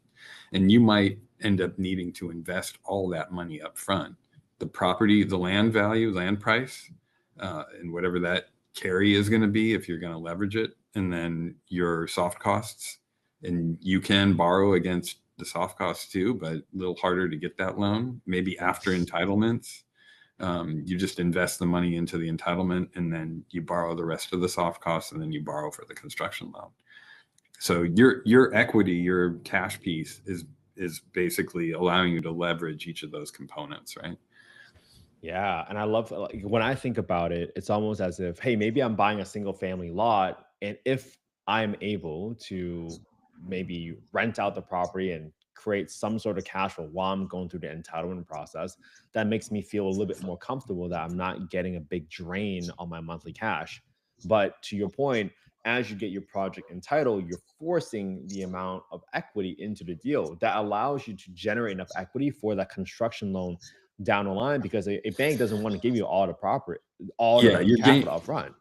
And you might end up needing to invest all that money up front. The property, the land value, land price, and whatever that carry is going to be if you're going to leverage it, and then your soft costs. And you can borrow against the soft costs too, but a little harder to get that loan. Maybe after entitlements, you just invest the money into the entitlement, and then you borrow the rest of the soft costs, and then you borrow for the construction loan. So your equity, your cash piece is basically allowing you to leverage each of those components, right? Yeah, and I love, like, when I think about it, it's almost as if, hey, maybe I'm buying a single family lot, and if I'm able to maybe rent out the property and create some sort of cash flow while I'm going through the entitlement process, that makes me feel a little bit more comfortable that I'm not getting a big drain on my monthly cash. But to your point, as you get your project entitled, you're forcing the amount of equity into the deal that allows you to generate enough equity for that construction loan down the line, because a bank doesn't want to give you all the property, all Yeah, the capital up front.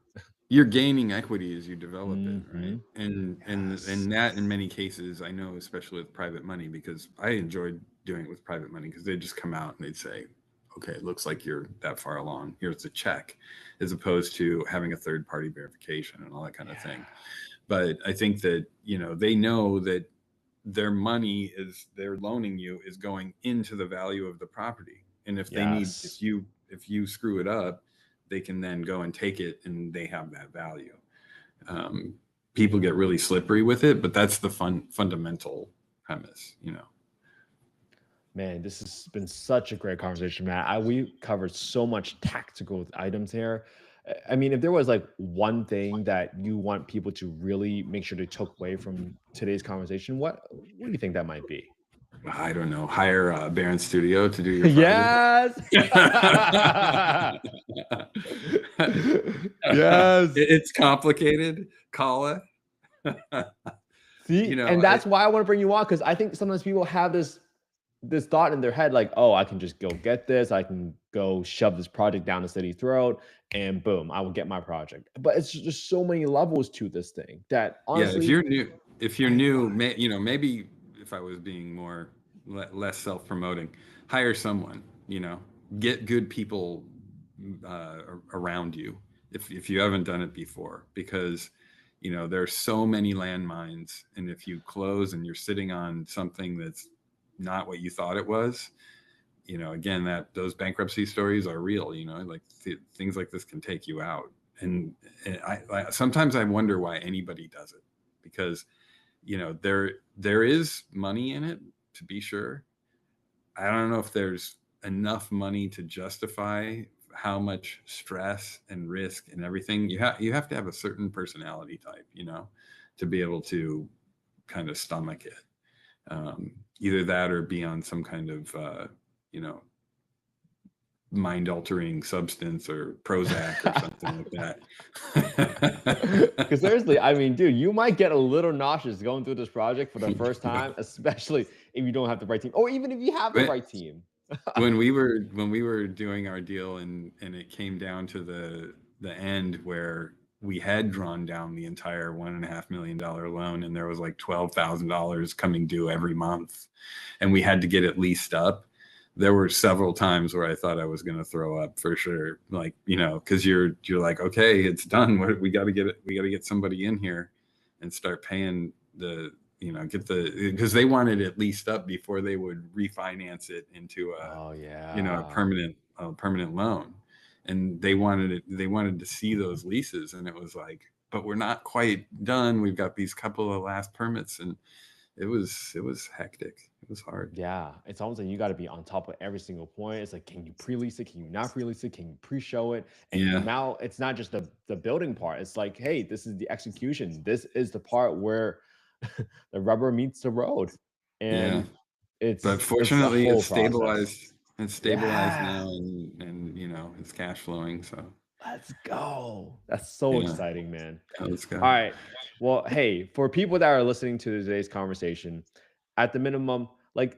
you're gaining equity as you develop it, right? Mhm. And that in many cases, I know, especially with private money, because I enjoyed doing it with private money, because they'd just come out and they'd say, okay, it looks like you're that far along, here's the check, as opposed to having a third party verification and all that kind of thing. But I think that they know that their money they're loaning you is going into the value of the property, and if they need, Yes. if you screw it up, they can then go and take it, and they have that value. People get really slippery with it, but that's the fundamental premise. Man, this has been such a great conversation, Matt. We covered so much tactical items here. I mean, if there was like one thing that you want people to really make sure they took away from today's conversation, what do you think that might be? I don't know. Hire Baran Studio to do your Yes. Yes. It's complicated. Call it. See, and that's why I want to bring you on, because I think sometimes people have this thought in their head, like, oh, I can just go get this, I can go shove this project down the city's throat, and boom, I will get my project. But it's just so many levels to this thing that, honestly, if you're new, maybe if I was being less self-promoting, hire someone. Get good people around you if you haven't done it before, because there's so many landmines, and if you close and you're sitting on something that's not what you thought it was, again, those bankruptcy stories are real. Like things like this can take you out, and I sometimes I wonder why anybody does it, because there is money in it, to be sure. I don't know if there's enough money to justify how much stress and risk and everything. You have to have a certain personality type, to be able to kind of stomach it. Either that or be on some kind of mind-altering substance or Prozac or something like that. Because seriously, I mean, dude, you might get a little nauseous going through this project for the first time, especially if you don't have the right team, or even if you have the right team. when we were doing our deal and it came down to the end where we had drawn down the entire $1.5 million loan, and there was like $12,000 coming due every month, and we had to get it leased up. There were several times where I thought I was going to throw up for sure. Like, cause you're like, okay, it's done. We got to get somebody in here and start paying because they wanted it leased up before they would refinance it into a permanent loan. And they wanted to see those leases, and it was like, but we're not quite done. We've got these couple of last permits, and it was hectic. It was hard. Yeah, it's almost like you got to be on top of every single point. It's like, can you pre-lease it? Can you not pre-lease it? Can you pre-show it? And now it's not just the building part. It's like, hey, this is the execution. This is the part where the rubber meets the road. And but fortunately it's stabilized. Process. It's stabilized now, and it's cash flowing. So let's go. That's so exciting, man. Yeah, let's go. All right. Well, hey, for people that are listening to today's conversation, at the minimum, like,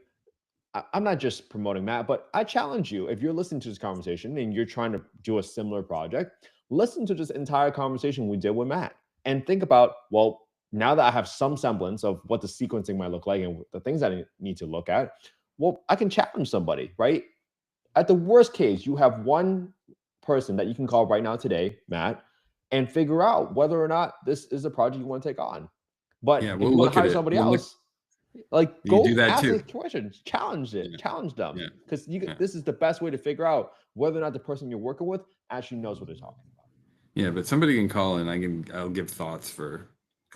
I'm not just promoting Matt, but I challenge you, if you're listening to this conversation and you're trying to do a similar project, listen to this entire conversation we did with Matt and think about, well, now that I have some semblance of what the sequencing might look like and the things that I need to look at, well, I can challenge somebody, right? At the worst case, you have one person that you can call right now today, Matt, and figure out whether or not this is a project you want to take on. But if you want to hire somebody else, like, go do that ask too. questions, challenge them, because this is the best way to figure out whether or not the person you're working with actually knows what they're talking about. Yeah, but somebody can call and I'll give thoughts for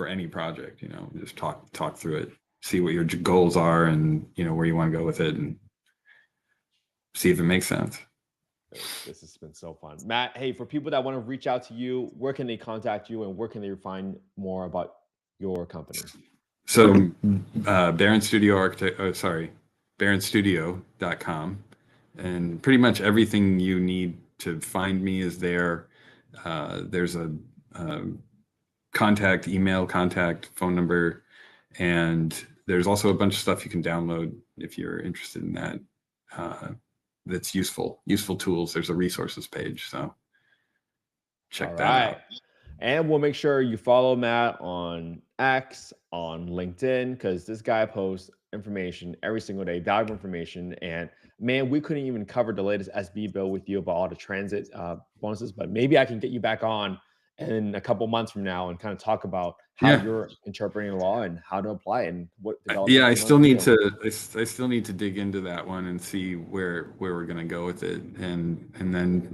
any project. Just talk through it, see what your goals are, and where you want to go with it, and see if it makes sense. This has been so fun, Matt. Hey, for people that want to reach out to you, where can they contact you, and where can they find more about your company? So baranstudio.com, and pretty much everything you need to find me is there. There's a email contact, phone number, and there's also a bunch of stuff you can download if you're interested in that. That's useful tools. There's a resources page, so check that out. And we'll make sure you follow Matt on X, on LinkedIn, because this guy posts information every single day, valuable information. And man, we couldn't even cover the latest SB bill with you about all the transit bonuses, but maybe I can get you back on in a couple months from now and kind of talk about how you're interpreting the law and how to apply it and what. I still need to dig into that one and see where we're going to go with it, and then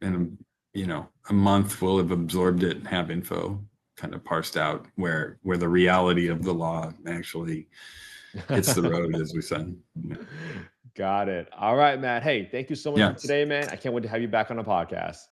in a month we'll have absorbed it and have info kind of parsed out where the reality of the law actually hits the road, as we said. Got it. All right, Matt. Hey, thank you so much for today, man. I can't wait to have you back on the podcast.